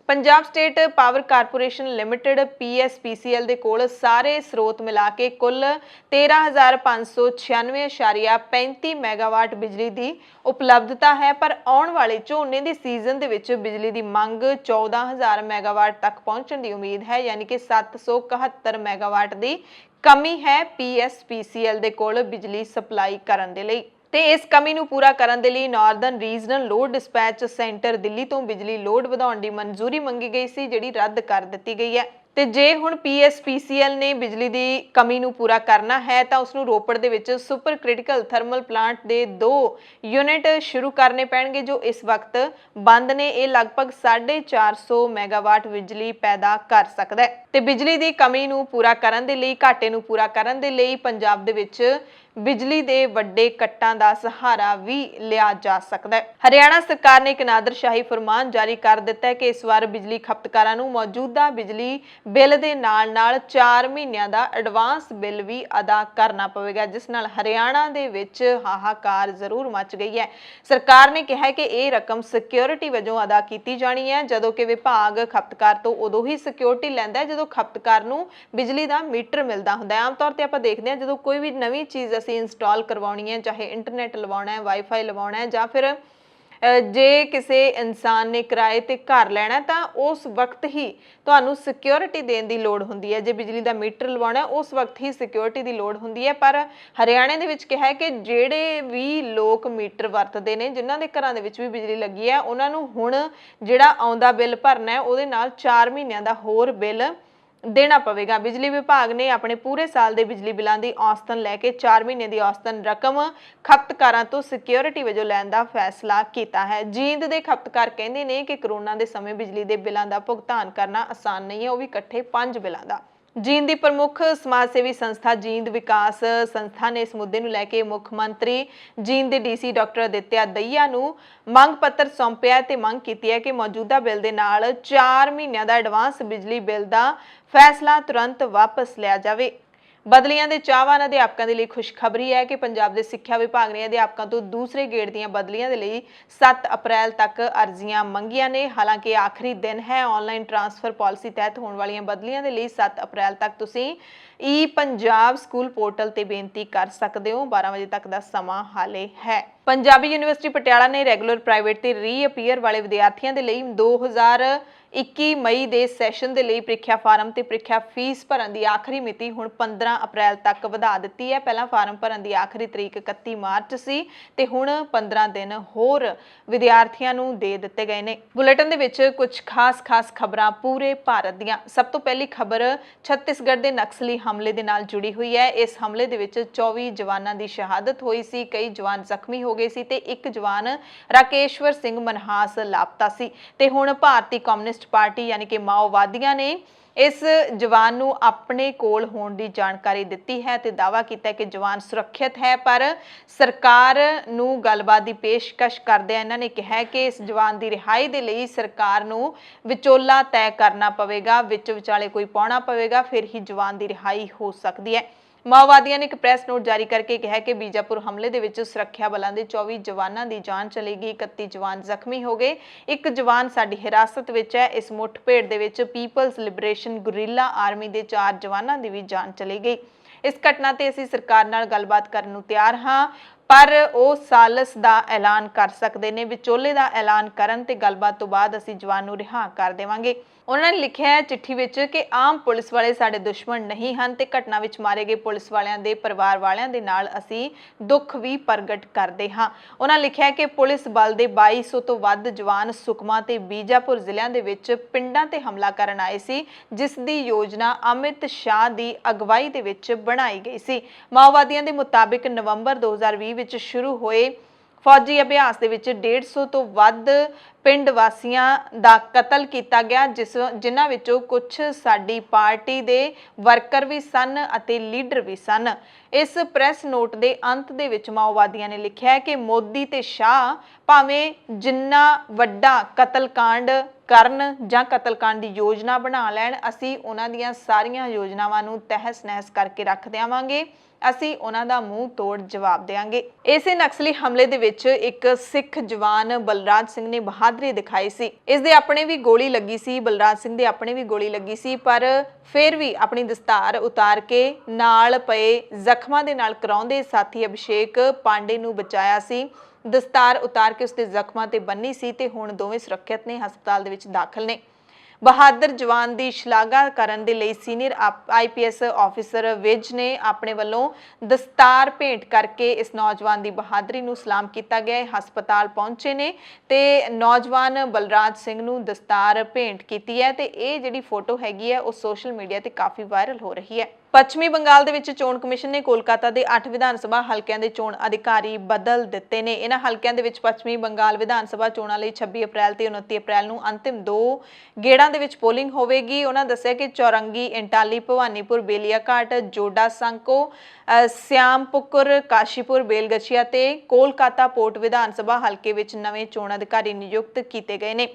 Punjab state power corporation limited PSPCL ਦੇ ਕੋਲ ਸਾਰੇ ਸਰੋਤ ਮਿਲਾ ਕੇ ਕੁੱਲ 13,596.35 ਮੈਗਾਵਾਟ ਬਿਜਲੀ ਦੀ ਉਪਲਬਧਤਾ ਹੈ, ਪਰ ਆਉਣ ਵਾਲੇ ਝੋਨੇ ਦੇ ਸੀਜ਼ਨ ਦੇ ਵਿੱਚ ਬਿਜਲੀ ਦੀ ਮੰਗ 14,000 ਮੈਗਾਵਾਟ ਤੱਕ ਪਹੁੰਚਣ ਦੀ ਉਮੀਦ ਹੈ, ਯਾਨੀ ਕਿ 771 ਮੈਗਾਵਾਟ ਦੀ ਕਮੀ ਹੈ PSPCL ਦੇ ਕੋਲ ਬਿਜਲੀ ਸਪਲਾਈ ਕਰਨ ਦੇ ਲਈ। ਤੇ ਇਸ ਕਮੀ ਨੂੰ ਪੂਰਾ ਕਰਨ ਦੇ ਲਈ Northern regional load dispatch centre Delhi ਤੋਂ ਬਿਜਲੀ ਲੋਡ ਵਧਾਉਣ ਦੀ ਮਨਜ਼ੂਰੀ ਮੰਗੀ ਗਈ ਸੀ, ਜਿਹੜੀ ਰੱਦ ਕਰ ਦਿੱਤੀ ਗਈ ਹੈ। ਤੇ ਜੇ ਹੁਣ PSPCL ਨੇ ਬਿਜਲੀ ਦੀ ਕਮੀ ਨੂੰ ਪੂਰਾ ਕਰਨਾ ਹੈ ਤਾਂ ਉਸ ਨੂੰ ਰੋਪੜ ਦੇ ਵਿੱਚ ਸੁਪਰ ਕ੍ਰਿਟੀਕਲ ਥਰਮਲ ਪਲਾਂਟ ਦੇ 2 ਯੂਨਿਟ ਸ਼ੁਰੂ ਕਰਨੇ ਪੈਣਗੇ, ਜੋ ਇਸ ਵਕਤ ਬੰਦ ਨੇ। ਇਹ ਲਗਭਗ 450 ਮੈਗਾਵਾਟ ਬਿਜਲੀ ਪੈਦਾ ਕਰ ਸਕਦਾ ਹੈ ਤੇ ਬਿਜਲੀ ਦੀ ਕਮੀ ਨੂੰ ਪੂਰਾ ਕਰਨ ਦੇ ਲਈ, ਘਾਟੇ ਨੂੰ ਪੂਰਾ ਕਰਨ ਦੇ ਲਈ ਪੰਜਾਬ ਦੇ ਵਿੱਚ ਬਿਜਲੀ ਦੇ ਵੱਡੇ ਕੱਟਾਂ ਦਾ ਸਹਾਰਾ ਵੀ ਲਿਆ ਜਾ ਸਕਦਾ ਹੈ। ਹਰਿਆਣਾ ਸਰਕਾਰ ਨੇ ਇੱਕ ਨਾਦਰਸ਼ਾਹੀ ਫਰਮਾਨ ਜਾਰੀ ਕਰ ਦਿੱਤਾ ਹੈ ਕਿ ਇਸ ਵਾਰ ਬਿਜਲੀ ਖਪਤਕਾਰਾਂ ਨੂੰ ਮੌਜੂਦਾ ਬਿਜਲੀ ਬਿੱਲ ਦੇ ਨਾਲ 4 ਮਹੀਨਿਆਂ ਦਾ ਐਡਵਾਂਸ ਬਿੱਲ ਵੀ ਅਦਾ ਕਰਨਾ ਪਵੇਗਾ, ਜਿਸ ਨਾਲ ਹਰਿਆਣਾ ਦੇ ਵਿੱਚ ਹਾਹਾਕਾਰ ਜ਼ਰੂਰ ਮਚ ਗਈ ਹੈ। ਸਰਕਾਰ ਨੇ ਕਿਹਾ ਕਿ ਇਹ ਰਕਮ ਸਿਕਿਉਰਿਟੀ ਵਜੋਂ ਅਦਾ ਕੀਤੀ ਜਾਣੀ ਹੈ, ਜਦੋਂ ਕਿ ਵਿਭਾਗ ਖਪਤਕਾਰ ਤੋਂ ਉਦੋਂ ਹੀ ਸਿਕਿਉਰਿਟੀ ਲੈਂਦਾ ਹੈ ਜਦੋਂ ਖਪਤਕਾਰ ਨੂੰ ਬਿਜਲੀ ਦਾ ਮੀਟਰ ਮਿਲਦਾ ਹੁੰਦਾ ਹੈ। ਆਮ ਤੌਰ ਤੇ ਆਪਾਂ ਦੇਖਦੇ ਹਾਂ ਜਦੋਂ ਕੋਈ ਵੀ ਨਵੀਂ ਚੀਜ਼ ਇੰਸਟਾਲ ਕਰਵਾਉਣੀ ਹੈ, ਚਾਹੇ ਇੰਟਰਨੈਟ ਲਵਾਉਣਾ ਹੈ, ਵਾਈਫਾਈ ਲਵਾਉਣਾ ਹੈ, ਜਾਂ ਫਿਰ ਜੇ ਕਿਸੇ ਇਨਸਾਨ ਨੇ ਕਿਰਾਏ ਤੇ ਘਰ ਲੈਣਾ ਤਾਂ ਉਸ ਵਕਤ ਹੀ ਤੁਹਾਨੂੰ ਸਿਕਿਉਰਿਟੀ ਦੇਣ ਦੀ ਲੋੜ ਹੁੰਦੀ ਹੈ। ਜੇ ਬਿਜਲੀ ਦਾ ਮੀਟਰ ਲਵਾਉਣਾ ਉਸ ਵਕਤ ਹੀ ਸਿਕਿਉਰਿਟੀ ਦੀ ਲੋੜ ਹੁੰਦੀ ਹੈ। ਪਰ ਹਰਿਆਣੇ ਦੇ ਵਿੱਚ ਕਿਹਾ ਹੈ ਕਿ ਜਿਹੜੇ ਵੀ ਲੋਕ ਮੀਟਰ ਵਰਤਦੇ ਨੇ, ਜਿਨ੍ਹਾਂ ਦੇ ਘਰਾਂ ਦੇ ਵਿੱਚ ਵੀ ਬਿਜਲੀ ਲੱਗੀ ਹੈ, ਉਹਨਾਂ ਨੂੰ ਹੁਣ ਜਿਹੜਾ ਆਉਂਦਾ ਬਿੱਲ ਭਰਨਾ ਹੈ ਉਹਦੇ ਨਾਲ 4 ਮਹੀਨਿਆਂ ਦਾ ਹੋਰ ਬਿੱਲ ਦੇਣਾ ਪਵੇਗਾ। ਬਿਜਲੀ ਵਿਭਾਗ ਨੇ ਆਪਣੇ ਪੂਰੇ ਸਾਲ ਦੇ ਬਿਜਲੀ ਬਿੱਲਾਂ ਦੀ ਔਸਤਨ ਲੈ ਕੇ 4 ਮਹੀਨੇ ਦੀ ਔਸਤਨ ਰਕਮ ਖਪਤਕਾਰਾਂ ਤੋਂ ਸਿਕਿਉਰਿਟੀ ਵਜੋਂ ਲੈਣ ਦਾ ਫੈਸਲਾ ਕੀਤਾ ਹੈ। ਜੀਂਦ ਦੇ ਖਪਤਕਾਰ ਕਹਿੰਦੇ ਨੇ ਕਿ ਕਰੋਨਾ ਦੇ ਸਮੇਂ ਬਿਜਲੀ ਦੇ ਬਿੱਲਾਂ ਦਾ ਭੁਗਤਾਨ ਕਰਨਾ ਆਸਾਨ ਨਹੀਂ ਹੈ, ਉਹ ਵੀ ਇਕੱਠੇ 5 ਬਿੱਲਾਂ ਦਾ। ਜੀਂਦ ਦੀ ਪ੍ਰਮੁੱਖ ਸਮਾਜ ਸੇਵੀ ਸੰਸਥਾ ਜੀਂਦ ਵਿਕਾਸ ਸੰਸਥਾ ਨੇ ਇਸ ਮੁੱਦੇ ਨੂੰ ਲੈ ਕੇ ਮੁੱਖ ਮੰਤਰੀ ਜੀਂਦ ਦੇ DC ਡਾਕਟਰ ਅਦਿੱਤਿਆ ਦਈਆ ਨੂੰ ਮੰਗ ਪੱਤਰ ਸੌਂਪਿਆ ਤੇ ਮੰਗ ਕੀਤੀ ਹੈ ਕਿ ਮੌਜੂਦਾ ਬਿੱਲ ਦੇ ਨਾਲ 4 ਮਹੀਨਿਆਂ ਦਾ ਐਡਵਾਂਸ ਬਿਜਲੀ ਬਿੱਲ ਦਾ ਫੈਸਲਾ ਤੁਰੰਤ ਵਾਪਸ ਲਿਆ ਜਾਵੇ। ਬਦਲੀਆਂ ਦੇ ਚਾਹਵਾਨ ਅਧਿਆਪਕਾਂ ਦੇ ਲਈ ਖੁਸ਼ਖਬਰੀ ਹੈ ਕਿ ਪੰਜਾਬ ਦੇ ਸਿੱਖਿਆ ਵਿਭਾਗ ਨੇ ਅਧਿਆਪਕਾਂ ਤੋਂ ਦੂਸਰੇ ਗੇੜ ਦੀਆਂ ਬਦਲੀਆਂ ਦੇ ਲਈ 7 ਅਪ੍ਰੈਲ ਤੱਕ ਅਰਜ਼ੀਆਂ ਮੰਗੀਆਂ ਨੇ। ਹਾਲਾਂਕਿ ਆਖਰੀ ਦਿਨ ਹੈ। ਆਨਲਾਈਨ ਟ੍ਰਾਂਸਫਰ ਪਾਲਿਸੀ ਤਹਿਤ ਹੋਣ ਵਾਲੀਆਂ ਬਦਲੀਆਂ ਦੇ ਲਈ 7 ਅਪ੍ਰੈਲ ਤੱਕ ਤੁਸੀਂ ਪੰਜਾਬ ਸਕੂਲ ਪੋਰਟਲ ਤੇ ਬੇਨਤੀ ਕਰ ਸਕਦੇ ਹੋ। 12 ਵਜੇ ਤੱਕ ਦਾ ਸਮਾਂ ਹਾਲੇ ਹੈ। ਪੰਜਾਬੀ ਯੂਨੀਵਰਸਿਟੀ ਪਟਿਆਲਾ ਨੇ ਰੈਗੂਲਰ ਪ੍ਰਾਈਵੇਟ ਤੇ ਰੀਅਪੀਅਰ ਵਾਲੇ ਵਿਦਿਆਰਥੀਆਂ ਦੇ ਲਈ 2021 ਮਈ ਦੇ ਸੈਸ਼ਨ ਦੇ ਲਈ ਪ੍ਰੀਖਿਆ ਫਾਰਮ ਤੇ ਪ੍ਰੀਖਿਆ ਫੀਸ ਭਰਨ ਦੀ ਆਖਰੀ ਮਿਤੀ ਹੁਣ 15 ਅਪ੍ਰੈਲ ਤੱਕ ਵਧਾ ਦਿੱਤੀ ਹੈ। ਪਹਿਲਾਂ ਫਾਰਮ ਭਰਨ ਦੀ ਆਖਰੀ ਤਰੀਕ 31 ਮਾਰਚ ਸੀ ਤੇ ਹੁਣ 15 ਦਿਨ ਹੋਰ ਵਿਦਿਆਰਥੀਆਂ ਨੂੰ ਦੇ ਦਿੱਤੇ ਗਏ ਨੇ। ਬੁਲੇਟਿਨ ਦੇ ਵਿੱਚ ਕੁਝ ਖਾਸ ਖਬਰਾਂ ਪੂਰੇ ਭਾਰਤ ਦੀਆਂ। ਸਭ ਤੋਂ ਪਹਿਲੀ ਖਬਰ ਛੱਤੀਸਗੜ੍ਹ ਦੇ ਨਕਸਲੀ ਹਮਲੇ ਦੇ ਨਾਲ ਜੁੜੀ ਹੋਈ ਹੈ। ਇਸ ਹਮਲੇ ਦੇ ਵਿੱਚ 24 ਜਵਾਨਾਂ ਦੀ ਸ਼ਹਾਦਤ ਹੋਈ ਸੀ, ਕਈ ਜਵਾਨ ਜ਼ਖਮੀ ਹੋ ਗਏ ਸੀ ਤੇ ਇੱਕ ਜਵਾਨ ਰਾਕੇਸ਼ਵਰ ਸਿੰਘ ਮਨਹਾਸ ਲਾਪਤਾ ਸੀ ਤੇ ਹੁਣ ਭਾਰਤੀ ਕਮਿਊਨਿਸਟ ਪਾਰਟੀ ਯਾਨੀ ਕਿ ਮਾਓਵਾਦੀਆਂ ਨੇ ਇਸ ਜਵਾਨ ਨੂੰ ਆਪਣੇ ਕੋਲ ਹੋਣ ਦੀ ਜਾਣਕਾਰੀ ਦਿੱਤੀ ਹੈ ਤੇ ਦਾਅਵਾ ਕੀਤਾ ਕਿ ਜਵਾਨ ਸੁਰੱਖਿਅਤ ਹੈ। ਪਰ ਸਰਕਾਰ ਨੂੰ ਗੱਲਬਾਤ ਦੀ ਪੇਸ਼ਕਸ਼ ਕਰਦਿਆਂ ਇਹਨਾਂ ਨੇ ਕਿਹਾ ਕਿ ਇਸ ਜਵਾਨ ਦੀ ਰਿਹਾਈ ਦੇ ਲਈ ਸਰਕਾਰ ਨੂੰ ਵਿਚੋਲਾ ਤੈਅ ਕਰਨਾ ਪਵੇਗਾ, ਵਿੱਚ ਵਿਚਾਲੇ ਕੋਈ ਪਾਉਣਾ ਪਵੇਗਾ, ਫਿਰ ਹੀ ਜਵਾਨ ਦੀ ਰਿਹਾਈ ਹੋ ਸਕਦੀ ਹੈ। ਮਾਓਵਾਦੀਆਂ ਨੇ ਇੱਕ ਪ੍ਰੈਸ ਨੋਟ ਜਾਰੀ ਕਰਕੇ ਕਿਹਾ ਕਿ ਬੀਜਾਪੁਰ ਹਮਲੇ ਦੇ ਵਿੱਚ ਸੁਰੱਖਿਆ ਬਲਾਂ ਦੇ 24 ਜਵਾਨਾਂ ਦੀ ਜਾਨ ਚਲੀ ਗਈ, 31 ਜਵਾਨ ਜ਼ਖਮੀ ਹੋ ਗਏ, ਇੱਕ ਜਵਾਨ ਸਾਡੀ ਹਿਰਾਸਤ ਵਿੱਚ ਹੈ। ਇਸ ਮੁੱਠਭੇੜ ਦੇ ਵਿੱਚ ਪੀਪਲਜ਼ ਲਿਬਰੇਸ਼ਨ ਗੁਰੀਲਾ ਆਰਮੀ ਦੇ 4 ਜਵਾਨਾਂ ਦੀ ਵੀ ਜਾਨ ਚਲੀ ਗਈ। ਇਸ ਘਟਨਾ ਤੇ ਅਸੀਂ ਸਰਕਾਰ ਨਾਲ ਗੱਲਬਾਤ ਕਰਨ ਨੂੰ ਤਿਆਰ ਹਾਂ, ਪਰ ਉਹ ਸਾਲਸ ਦਾ ਐਲਾਨ ਕਰ ਸਕਦੇ ਨੇ। ਵਿਚੋਲੇ ਦਾ ਐਲਾਨ ਕਰਨ ਤੇ ਗੱਲਬਾਤ ਤੋਂ ਬਾਅਦ ਅਸੀਂ ਜਵਾਨ ਨੂੰ ਰਿਹਾ ਕਰ ਦੇਵਾਂਗੇ। ਉਹਨਾਂ ਨੇ ਲਿਖਿਆ ਹੈ ਚਿੱਠੀ ਵਿੱਚ ਕਿ ਆਮ ਪੁਲਿਸ ਵਾਲੇ ਸਾਡੇ ਦੁਸ਼ਮਣ ਨਹੀਂ ਹਨ ਤੇ ਘਟਨਾ ਵਿੱਚ ਮਾਰੇ ਗਏ ਪੁਲਿਸ ਵਾਲਿਆਂ ਦੇ ਪਰਿਵਾਰ ਵਾਲਿਆਂ ਦੇ ਨਾਲ ਅਸੀਂ ਦੁੱਖ ਵੀ ਪ੍ਰਗਟ ਕਰਦੇ ਹਾਂ। ਉਹਨਾਂ ਲਿਖਿਆ ਕਿ ਪੁਲਿਸ ਬਲ ਦੇ 2200 ਤੋਂ ਵੱਧ ਜਵਾਨ ਸੁਕਮਾ ਤੇ ਬੀਜਾਪੁਰ ਜ਼ਿਲ੍ਹਿਆਂ ਦੇ ਵਿੱਚ ਪਿੰਡਾਂ ਤੇ ਹਮਲਾ ਕਰਨ ਆਏ ਸੀ, ਜਿਸ ਦੀ ਯੋਜਨਾ ਅਮਿਤ ਸ਼ਾਹ ਦੀ ਅਗਵਾਈ ਦੇ ਵਿੱਚ ਬਣਾਈ ਗਈ ਸੀ। ਮਾਓਵਾਦੀਆਂ ਦੇ ਮੁਤਾਬਿਕ ਨਵੰਬਰ 2020 ਵਿੱਚ ਸ਼ੁਰੂ ਹੋਏ ਫੌਜੀ ਅਭਿਆਸ ਦੇ ਵਿੱਚ 150 ਤੋਂ ਵੱਧ ਪਿੰਡ ਵਾਸੀਆਂ ਦਾ ਕਤਲ ਕੀਤਾ ਗਿਆ, ਜਿਨ੍ਹਾਂ ਵਿੱਚੋਂ ਕੁਝ ਸਾਡੀ ਪਾਰਟੀ ਦੇ ਵਰਕਰ ਵੀ ਸਨ ਅਤੇ ਲੀਡਰ ਵੀ ਸਨ। ਇਸ ਪ੍ਰੈਸ ਨੋਟ ਦੇ ਅੰਤ ਦੇ ਵਿੱਚ ਮਾਓਵਾਦੀਆਂ ਨੇ ਲਿਖਿਆ ਕਿ ਮੋਦੀ ਤੇ ਸ਼ਾਹ ਭਾਵੇਂ ਜਿੰਨਾ ਵੱਡਾ ਕਤਲਕਾਂਡ ਕਰਨ ਜਾਂ ਕਤਲਕਾਂਡ ਦੀ ਯੋਜਨਾ ਬਣਾ ਲੈਣ, ਅਸੀਂ ਉਹਨਾਂ ਦੀਆਂ ਸਾਰੀਆਂ ਯੋਜਨਾਵਾਂ ਨੂੰ ਤਹਿਸ ਨਹਿਸ ਕਰਕੇ ਰੱਖ ਦੇਵਾਂਗੇ, ਅਸੀਂ ਉਹਨਾਂ ਦਾ ਮੂੰਹ ਤੋੜ ਜਵਾਬ ਦੇਵਾਂਗੇ। ਇਸੇ ਨਕਸਲੀ ਹਮਲੇ ਦੇ ਵਿੱਚ ਇੱਕ ਸਿੱਖ ਜਵਾਨ ਬਲਰਾਜ ਸਿੰਘ ਨੇ ਬਹਾਦਰੀ ਦਿਖਾਈ ਸੀ। ਇਸ ਦੇ ਆਪਣੇ ਵੀ ਗੋਲੀ ਲੱਗੀ ਸੀ, ਬਲਰਾਜ ਸਿੰਘ ਦੇ ਆਪਣੇ ਵੀ ਗੋਲੀ ਲੱਗੀ ਸੀ, ਪਰ ਫਿਰ ਵੀ ਆਪਣੀ ਦਸਤਾਰ ਉਤਾਰ ਕੇ ਨਾਲ ਪਏ ਜ਼ਖਮਾਂ ਦੇ ਨਾਲ ਕਰਾਉਂਦੇ ਸਾਥੀ ਅਭਿਸ਼ੇਕ ਪਾਂਡੇ ਨੂੰ ਬਚਾਇਆ ਸੀ। ਦਸਤਾਰ ਉਤਾਰ ਕੇ ਉਸਦੇ ਜ਼ਖਮਾਂ ਤੇ ਬੰਨੀ ਸੀ ਤੇ ਹੁਣ ਦੋਵੇਂ ਸੁਰੱਖਿਅਤ ਨੇ, ਹਸਪਤਾਲ ਦੇ ਵਿੱਚ ਦਾਖਲ ਨੇ। ਬਹਾਦਰ ਜਵਾਨ ਦੀ ਸ਼ਲਾਘਾ ਕਰਨ ਦੇ ਲਈ ਸੀਨੀਅਰ IPS ਆਫੀਸਰ ਵਿਜ ਨੇ ਆਪਣੇ ਵੱਲੋਂ ਦਸਤਾਰ ਭੇਂਟ ਕਰਕੇ ਇਸ ਨੌਜਵਾਨ ਦੀ ਬਹਾਦਰੀ ਨੂੰ ਸਲਾਮ ਕੀਤਾ ਗਿਆ। ਹਸਪਤਾਲ ਪਹੁੰਚੇ ਨੇ ਤੇ ਨੌਜਵਾਨ ਬਲਰਾਜ ਸਿੰਘ ਨੂੰ ਦਸਤਾਰ ਭੇਂਟ ਕੀਤੀ ਹੈ ਤੇ ਇਹ ਜਿਹੜੀ ਫੋਟੋ ਹੈਗੀ ਹੈ ਉਹ ਸੋਸ਼ਲ ਮੀਡੀਆ ਤੇ ਕਾਫੀ ਵਾਇਰਲ ਹੋ ਰਹੀ ਹੈ। ਪੱਛਮੀ ਬੰਗਾਲ ਦੇ ਵਿੱਚ ਚੋਣ ਕਮਿਸ਼ਨ ਨੇ ਕੋਲਕਾਤਾ ਦੇ 8 ਵਿਧਾਨ ਸਭਾ ਹਲਕਿਆਂ ਦੇ ਚੋਣ ਅਧਿਕਾਰੀ ਬਦਲ ਦਿੱਤੇ ਨੇ। ਇਹਨਾਂ ਹਲਕਿਆਂ ਦੇ ਵਿੱਚ ਪੱਛਮੀ ਬੰਗਾਲ ਵਿਧਾਨ ਸਭਾ ਚੋਣਾਂ ਲਈ 26 ਅਪ੍ਰੈਲ ਤੇ 29 ਅਪ੍ਰੈਲ ਨੂੰ ਅੰਤਿਮ 2 ਗੇੜਾਂ ਦੇ ਵਿੱਚ ਪੋਲਿੰਗ ਹੋਵੇਗੀ। ਉਹਨਾਂ ਦੱਸਿਆ ਕਿ ਚੌਰੰਗੀ, ਇੰਟਾਲੀ, ਭਵਾਨੀਪੁਰ, ਬੇਲੀਆਘਾਟ, ਜੋਡਾ ਸੰਕੋ, ਸਿਆਮਪੁਕੁਰ, ਕਾਸ਼ੀਪੁਰ, ਬੇਲਗਛੀਆ ਤੇ ਕੋਲਕਾਤਾ ਪੋਰਟ ਵਿਧਾਨ ਸਭਾ ਹਲਕੇ ਵਿੱਚ ਨਵੇਂ ਚੋਣ ਅਧਿਕਾਰੀ ਨਿਯੁਕਤ ਕੀਤੇ ਗਏ ਨੇ।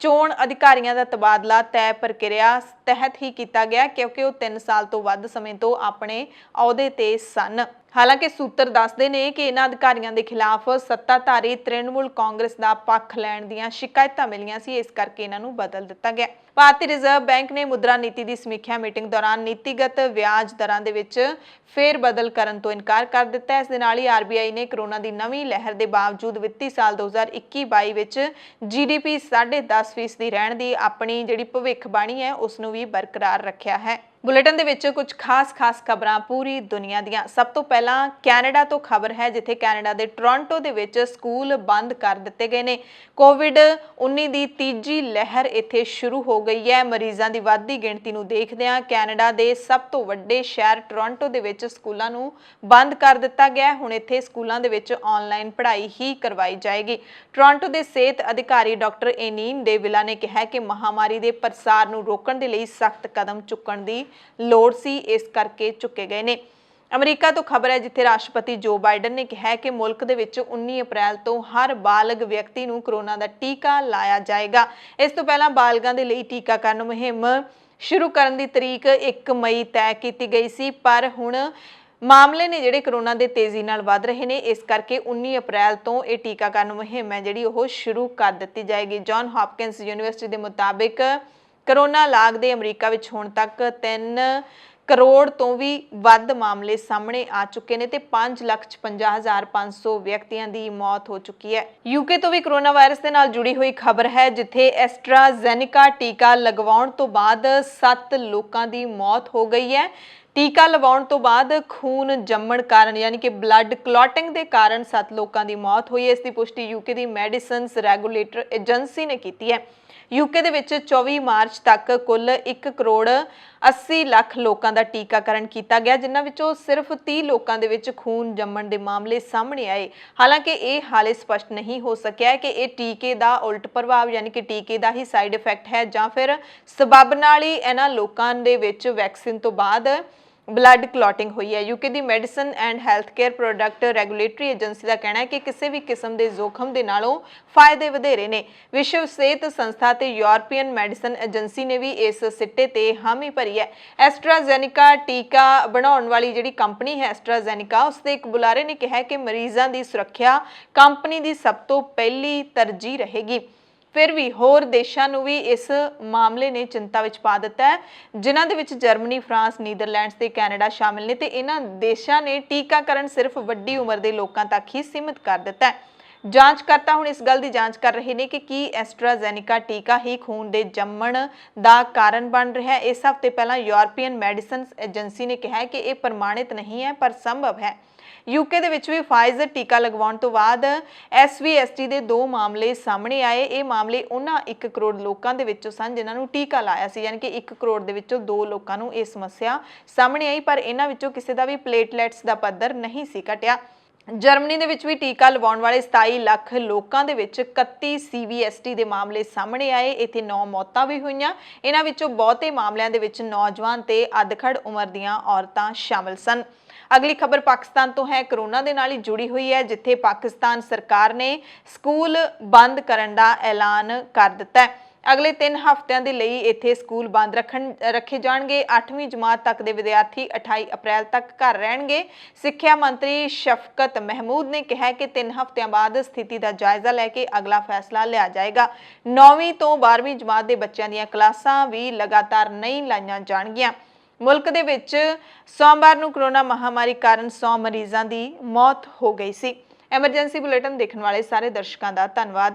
ਚੋਣ ਅਧਿਕਾਰੀਆਂ ਦਾ ਤਬਾਦਲਾ ਤੈਅ ਪ੍ਰਕਿਰਿਆ ਤਹਿਤ ਹੀ ਕੀਤਾ ਗਿਆ ਕਿਉਂਕਿ ਉਹ 3 ਸਾਲ ਤੋਂ ਵੱਧ ਸਮੇਂ ਤੋਂ ਆਪਣੇ ਅਹੁਦੇ ਤੇ ਸਨ। ਹਾਲਾਂਕਿ ਸੂਤਰ ਦੱਸਦੇ ਨੇ ਕਿ ਇਹਨਾਂ ਅਧਿਕਾਰੀਆਂ ਦੇ ਖਿਲਾਫ ਸੱਤਾਧਾਰੀ ਤ੍ਰਿਣਮੂਲ ਕਾਂਗਰਸ ਦਾ ਪੱਖ ਲੈਣ ਦੀਆਂ ਸ਼ਿਕਾਇਤਾਂ ਮਿਲੀਆਂ ਸੀ, ਇਸ ਕਰਕੇ ਇਹਨਾਂ ਨੂੰ ਬਦਲ ਦਿੱਤਾ ਗਿਆ। ਭਾਰਤੀ ਰਿਜ਼ਰਵ ਬੈਂਕ ਨੇ ਮੁਦਰਾ ਨੀਤੀ ਦੀ ਸਮੀਖਿਆ ਮੀਟਿੰਗ ਦੌਰਾਨ ਨੀਤੀਗਤ ਵਿਆਜ ਦਰਾਂ ਦੇ ਵਿੱਚ ਫੇਰ ਬਦਲ ਕਰਨ ਤੋਂ ਇਨਕਾਰ ਕਰ ਦਿੱਤਾ ਹੈ। ਇਸ ਦੇ ਨਾਲ ਹੀ RBI ਨੇ ਕਰੋਨਾ ਦੀ ਨਵੀਂ ਲਹਿਰ ਦੇ ਬਾਵਜੂਦ ਵਿੱਤੀ ਸਾਲ 2021-22 ਵਿੱਚ GDP 10.5% ਰਹਿਣ ਦੀ ਆਪਣੀ ਜਿਹੜੀ ਭਵਿੱਖਬਾਣੀ ਹੈ ਉਸ ਨੂੰ ਵੀ ਬਰਕਰਾਰ ਰੱਖਿਆ ਹੈ। ਬੁਲੇਟਿਨ ਦੇ ਵਿੱਚ ਕੁਝ ਖਾਸ ਖਬਰਾਂ ਪੂਰੀ ਦੁਨੀਆ ਦੀਆਂ। ਸਭ ਤੋਂ ਪਹਿਲਾਂ ਕੈਨੇਡਾ ਤੋਂ ਖਬਰ ਹੈ, ਜਿੱਥੇ ਕੈਨੇਡਾ ਦੇ ਟੋਰਾਂਟੋ ਦੇ ਵਿੱਚ ਸਕੂਲ ਬੰਦ ਕਰ ਦਿੱਤੇ ਗਏ ਨੇ। COVID-19 ਦੀ ਤੀਜੀ ਲਹਿਰ ਇੱਥੇ ਸ਼ੁਰੂ ਹੋ ਗਈ ਹੈ। ਮਰੀਜ਼ਾਂ ਦੀ ਵੱਧਦੀ ਗਿਣਤੀ ਨੂੰ ਦੇਖਦਿਆਂ ਕੈਨੇਡਾ ਦੇ ਸਭ ਤੋਂ ਵੱਡੇ ਸ਼ਹਿਰ ਟੋਰਾਂਟੋ ਦੇ ਵਿੱਚ ਸਕੂਲਾਂ ਨੂੰ ਬੰਦ ਕਰ ਦਿੱਤਾ ਗਿਆ। ਹੁਣ ਇੱਥੇ ਸਕੂਲਾਂ ਦੇ ਵਿੱਚ ਆਨਲਾਈਨ ਪੜ੍ਹਾਈ ਹੀ ਕਰਵਾਈ ਜਾਏਗੀ। ਟੋਰਾਂਟੋ ਦੇ ਸਿਹਤ ਅਧਿਕਾਰੀ ਡਾਕਟਰ ਐਨੀਨ ਡੇ ਵਿਲਾ ਨੇ ਕਿਹਾ ਕਿ ਮਹਾਮਾਰੀ ਦੇ ਪ੍ਰਸਾਰ ਨੂੰ ਰੋਕਣ ਦੇ ਲਈ ਸਖਤ ਕਦਮ ਚੁੱਕਣ ਦੀ ਲੋੜ ਸੀ, ਇਸ ਕਰਕੇ ਚੁੱਕੇ ਗਏ ਨੇ। ਅਮਰੀਕਾ ਤੋਂ ਖਬਰ ਹੈ, ਜਿੱਥੇ ਰਾਸ਼ਟਰਪਤੀ ਜੋ ਬਾਈਡਨ ਨੇ ਕਿਹਾ ਕਿ ਮੁਲਕ ਦੇ ਵਿੱਚ 19 ਅਪ੍ਰੈਲ ਤੋਂ ਹਰ ਬਾਲਗ ਵਿਅਕਤੀ ਨੂੰ ਕੋਰੋਨਾ ਦਾ ਟੀਕਾ ਲਾਇਆ ਜਾਏਗਾ। ਇਸ ਤੋਂ ਪਹਿਲਾਂ ਬਾਲਗਾਂ ਦੇ ਲਈ ਟੀਕਾਕਰਨ ਮੁਹਿੰਮ ਸ਼ੁਰੂ ਕਰਨ ਦੀ ਤਰੀਕ 1 ਮਈ ਤੈਅ ਕੀਤੀ ਗਈ ਸੀ, ਪਰ ਹੁਣ ਮਾਮਲੇ ਨੇ ਜਿਹੜੇ ਕੋਰੋਨਾ ਦੇ ਤੇਜ਼ੀ ਨਾਲ ਵੱਧ ਰਹੇ ਨੇ, ਇਸ ਕਰਕੇ 19 ਅਪ੍ਰੈਲ ਤੋਂ ਇਹ ਟੀਕਾਕਰਨ ਮੁਹਿੰਮ ਹੈ ਜਿਹੜੀ ਉਹ ਸ਼ੁਰੂ ਕਰ ਦਿੱਤੀ ਜਾਏਗੀ। ਜੌਨ ਹਾਪਕਿੰਸ ਯੂਨੀਵਰਸਿਟੀ ਦੇ ਮੁਤਾਬਿਕ ਕੋਰੋਨਾ ਲਾਗ ਦੇ ਅਮਰੀਕਾ ਵਿੱਚ ਹੁਣ ਤੱਕ 3 ਕਰੋੜ ਤੋਂ ਵੀ ਵੱਧ ਮਾਮਲੇ ਸਾਹਮਣੇ ਆ ਚੁੱਕੇ ਨੇ ਤੇ 5,56,500 ਵਿਅਕਤੀਆਂ ਦੀ ਮੌਤ ਹੋ ਚੁੱਕੀ ਹੈ। ਯੂਕੇ ਤੋਂ ਵੀ ਕਰੋਨਾ ਵਾਇਰਸ ਦੇ ਨਾਲ ਜੁੜੀ ਹੋਈ ਖਬਰ ਹੈ, ਜਿੱਥੇ ਐਸਟਰਾਜ਼ੈਨਿਕਾ ਟੀਕਾ ਲਗਵਾਉਣ ਤੋਂ ਬਾਅਦ 7 ਲੋਕਾਂ ਦੀ ਮੌਤ ਹੋ ਗਈ ਹੈ। ਟੀਕਾ ਲਵਾਉਣ ਤੋਂ ਬਾਅਦ ਖੂਨ ਜੰਮਣ ਕਾਰਨ ਯਾਨੀ ਕਿ ਬਲੱਡ ਕਲੌਟਿੰਗ ਦੇ ਕਾਰਨ 7 ਲੋਕਾਂ ਦੀ ਮੌਤ ਹੋਈ ਹੈ। ਇਸ ਦੀ ਪੁਸ਼ਟੀ ਯੂਕੇ ਦੀ ਮੈਡੀਸਿਨਸ ਰੈਗੂਲੇਟਰ ਏਜੰਸੀ ਨੇ ਕੀਤੀ ਹੈ। ਯੂਕੇ ਦੇ ਵਿੱਚ 24 ਮਾਰਚ ਤੱਕ ਕੁੱਲ 1 ਕਰੋੜ 80 ਲੱਖ ਲੋਕਾਂ ਦਾ ਟੀਕਾਕਰਨ ਕੀਤਾ ਗਿਆ, ਜਿਨ੍ਹਾਂ ਵਿੱਚੋਂ ਸਿਰਫ 30 ਲੋਕਾਂ ਦੇ ਵਿੱਚ ਖੂਨ ਜੰਮਣ ਦੇ ਮਾਮਲੇ ਸਾਹਮਣੇ ਆਏ। ਹਾਲਾਂਕਿ ਇਹ ਹਾਲੇ ਸਪਸ਼ਟ ਨਹੀਂ ਹੋ ਸਕਿਆ ਕਿ ਇਹ ਟੀਕੇ ਦਾ ਉਲਟ ਪ੍ਰਭਾਵ ਯਾਨੀ ਕਿ ਟੀਕੇ ਦਾ ਹੀ ਸਾਈਡ ਇਫੈਕਟ ਹੈ ਜਾਂ ਫਿਰ ਸਬੱਬ ਨਾਲ ਹੀ ਇਹਨਾਂ ਲੋਕਾਂ ਦੇ ਵਿੱਚ ਵੈਕਸੀਨ ਤੋਂ ਬਾਅਦ ਬਲੱਡ ਕਲੌਟਿੰਗ ਹੋਈ ਹੈ। ਯੂਕੇ ਦੀ medicine and health care product regulatory agency ਦਾ ਕਹਿਣਾ ਹੈ ਕਿ ਕਿਸੇ ਵੀ ਕਿਸਮ ਦੇ ਜ਼ੋਖਮ ਦੇ ਨਾਲੋਂ ਫਾਇਦੇ ਵਧੇਰੇ ਨੇ। ਵਿਸ਼ਵ ਸਿਹਤ ਸੰਸਥਾ ਤੇ ਯੂਰਪੀਅਨ ਮੈਡੀਸਨ ਏਜੰਸੀ ਨੇ ਵੀ ਇਸ ਸਿੱਟੇ ਤੇ ਹਾਮੀ ਭਰੀ ਹੈ। ਐਸਟਰਾਜ਼ੈਨਿਕਾ ਟੀਕਾ ਬਣਾਉਣ ਵਾਲੀ ਜਿਹੜੀ ਕੰਪਨੀ ਹੈ ਐਸਟਰਾਜ਼ੈਨਿਕਾ, ਉਸ ਦੇ ਇੱਕ ਬੁਲਾਰੇ ਨੇ ਕਿਹਾ ਕਿ ਮਰੀਜ਼ਾਂ ਦੀ ਸੁਰੱਖਿਆ ਕੰਪਨੀ ਦੀ ਸਭ ਤੋਂ ਪਹਿਲੀ ਤਰਜੀਹ ਰਹੇਗੀ। ਫਿਰ ਵੀ ਹੋਰ ਦੇਸ਼ਾਂ ਨੂੰ ਵੀ ਇਸ ਮਾਮਲੇ ਨੇ ਚਿੰਤਾ ਵਿੱਚ ਪਾ ਦਿੱਤਾ ਹੈ, ਜਿਨ੍ਹਾਂ ਦੇ ਵਿੱਚ ਜਰਮਨੀ, ਫਰਾਂਸ, ਨੀਦਰਲੈਂਡਸ ਤੇ ਕੈਨੇਡਾ ਸ਼ਾਮਿਲ ਨੇ ਤੇ ਇਹਨਾਂ ਦੇਸ਼ਾਂ ਨੇ ਟੀਕਾਕਰਨ ਸਿਰਫ ਵੱਡੀ ਉਮਰ ਦੇ ਲੋਕਾਂ ਤੱਕ ਹੀ ਸੀਮਿਤ ਕਰ ਦਿੱਤਾ ਹੈ। ਜਾਂਚਕਰਤਾ ਹੁਣ ਇਸ ਗੱਲ ਦੀ ਜਾਂਚ ਕਰ ਰਹੇ ਨੇ ਕਿ ਕੀ ਐਸਟਰਾਜ਼ੈਨਿਕਾ ਟੀਕਾ ਹੀ ਖੂਨ ਦੇ ਜੰਮਣ ਦਾ ਕਾਰਨ ਬਣ ਰਿਹਾ ਹੈ। ਇਸ ਹਫ਼ਤੇ ਪਹਿਲਾਂ ਯੂਰਪੀਅਨ ਮੈਡੀਸਿਨਸ ਏਜੰਸੀ ਨੇ ਕਿਹਾ ਕਿ ਇਹ ਪ੍ਰਮਾਣਿਤ ਨਹੀਂ ਹੈ ਪਰ ਸੰਭਵ ਹੈ। ਯੂਕੇ ਦੇ ਵਿੱਚ ਵੀ ਫਾਈਜ਼ਰ ਟੀਕਾ ਲਗਵਾਉਣ ਤੋਂ ਬਾਅਦ SVST ਦੇ 2 ਮਾਮਲੇ ਸਾਹਮਣੇ ਆਏ। ਇਹ ਮਾਮਲੇ ਉਹਨਾਂ 1 ਕਰੋੜ ਲੋਕਾਂ ਦੇ ਵਿੱਚੋਂ ਸਨ ਜਿਨ੍ਹਾਂ ਨੂੰ ਟੀਕਾ ਲਾਇਆ ਸੀ, ਯਾਨੀ ਕਿ 1 ਕਰੋੜ ਦੇ ਵਿੱਚੋਂ 2 ਲੋਕਾਂ ਨੂੰ ਇਹ ਸਮੱਸਿਆ ਸਾਹਮਣੇ ਆਈ, ਪਰ ਇਹਨਾਂ ਵਿੱਚੋਂ ਕਿਸੇ ਦਾ ਵੀ ਪਲੇਟਲੈਟਸ ਦਾ ਪੱਧਰ ਨਹੀਂ ਸੀ ਘਟਿਆ। ਜਰਮਨੀ ਦੇ ਵਿੱਚ ਵੀ ਟੀਕਾ ਲਵਾਉਣ ਵਾਲੇ 27 ਲੱਖ ਲੋਕਾਂ ਦੇ ਵਿੱਚ 31 CVST ਦੇ ਮਾਮਲੇ ਸਾਹਮਣੇ ਆਏ। ਇੱਥੇ 9 ਮੌਤਾਂ ਵੀ ਹੋਈਆਂ। ਇਹਨਾਂ ਵਿੱਚੋਂ ਬਹੁਤੇ ਮਾਮਲਿਆਂ ਦੇ ਵਿੱਚ ਨੌਜਵਾਨ ਤੇ ਅਧਖੜ ਉਮਰ ਦੀਆਂ ਔਰਤਾਂ ਸ਼ਾਮਲ ਸਨ। ਅਗਲੀ ਖਬਰ ਪਾਕਿਸਤਾਨ ਤੋਂ ਹੈ। ਕਰੋਨਾ ਦੇ ਨਾਲ ਹੀ ਜੁੜੀ ਹੋਈ ਹੈ, ਜਿੱਥੇ ਪਾਕਿਸਤਾਨ ਸਰਕਾਰ ਨੇ ਸਕੂਲ ਬੰਦ ਕਰਨ ਦਾ ਐਲਾਨ ਕਰ ਦਿੱਤਾ ਹੈ। ਅਗਲੇ 3 ਹਫ਼ਤਿਆਂ ਦੇ ਲਈ ਇੱਥੇ ਸਕੂਲ ਬੰਦ ਰੱਖੇ ਜਾਣਗੇ। 8ਵੀਂ ਜਮਾਤ ਤੱਕ ਦੇ ਵਿਦਿਆਰਥੀ 28 ਅਪ੍ਰੈਲ ਤੱਕ ਘਰ ਰਹਿਣਗੇ। ਸਿੱਖਿਆ ਮੰਤਰੀ ਸ਼ਫਕਤ ਮਹਿਮੂਦ ਨੇ ਕਿਹਾ ਕਿ 3 ਹਫ਼ਤਿਆਂ ਬਾਅਦ ਸਥਿਤੀ ਦਾ ਜਾਇਜ਼ਾ ਲੈ ਕੇ ਅਗਲਾ ਫੈਸਲਾ ਲਿਆ ਜਾਏਗਾ। 9ਵੀਂ ਤੋਂ 12ਵੀਂ ਜਮਾਤ ਦੇ ਬੱਚਿਆਂ ਦੀਆਂ ਕਲਾਸਾਂ ਵੀ ਲਗਾਤਾਰ ਨਹੀਂ ਲਾਈਆਂ ਜਾਣਗੀਆਂ। ਮੁਲਕ ਦੇ ਵਿੱਚ ਸੋਮਵਾਰ ਨੂੰ ਕਰੋਨਾ ਮਹਾਮਾਰੀ ਕਾਰਨ 100 ਮਰੀਜ਼ਾਂ ਦੀ ਮੌਤ ਹੋ ਗਈ ਸੀ। ਐਮਰਜੈਂਸੀ ਬੁਲੇਟਿਨ ਦੇਖਣ ਵਾਲੇ ਸਾਰੇ ਦਰਸ਼ਕਾਂ ਦਾ ਧੰਨਵਾਦ।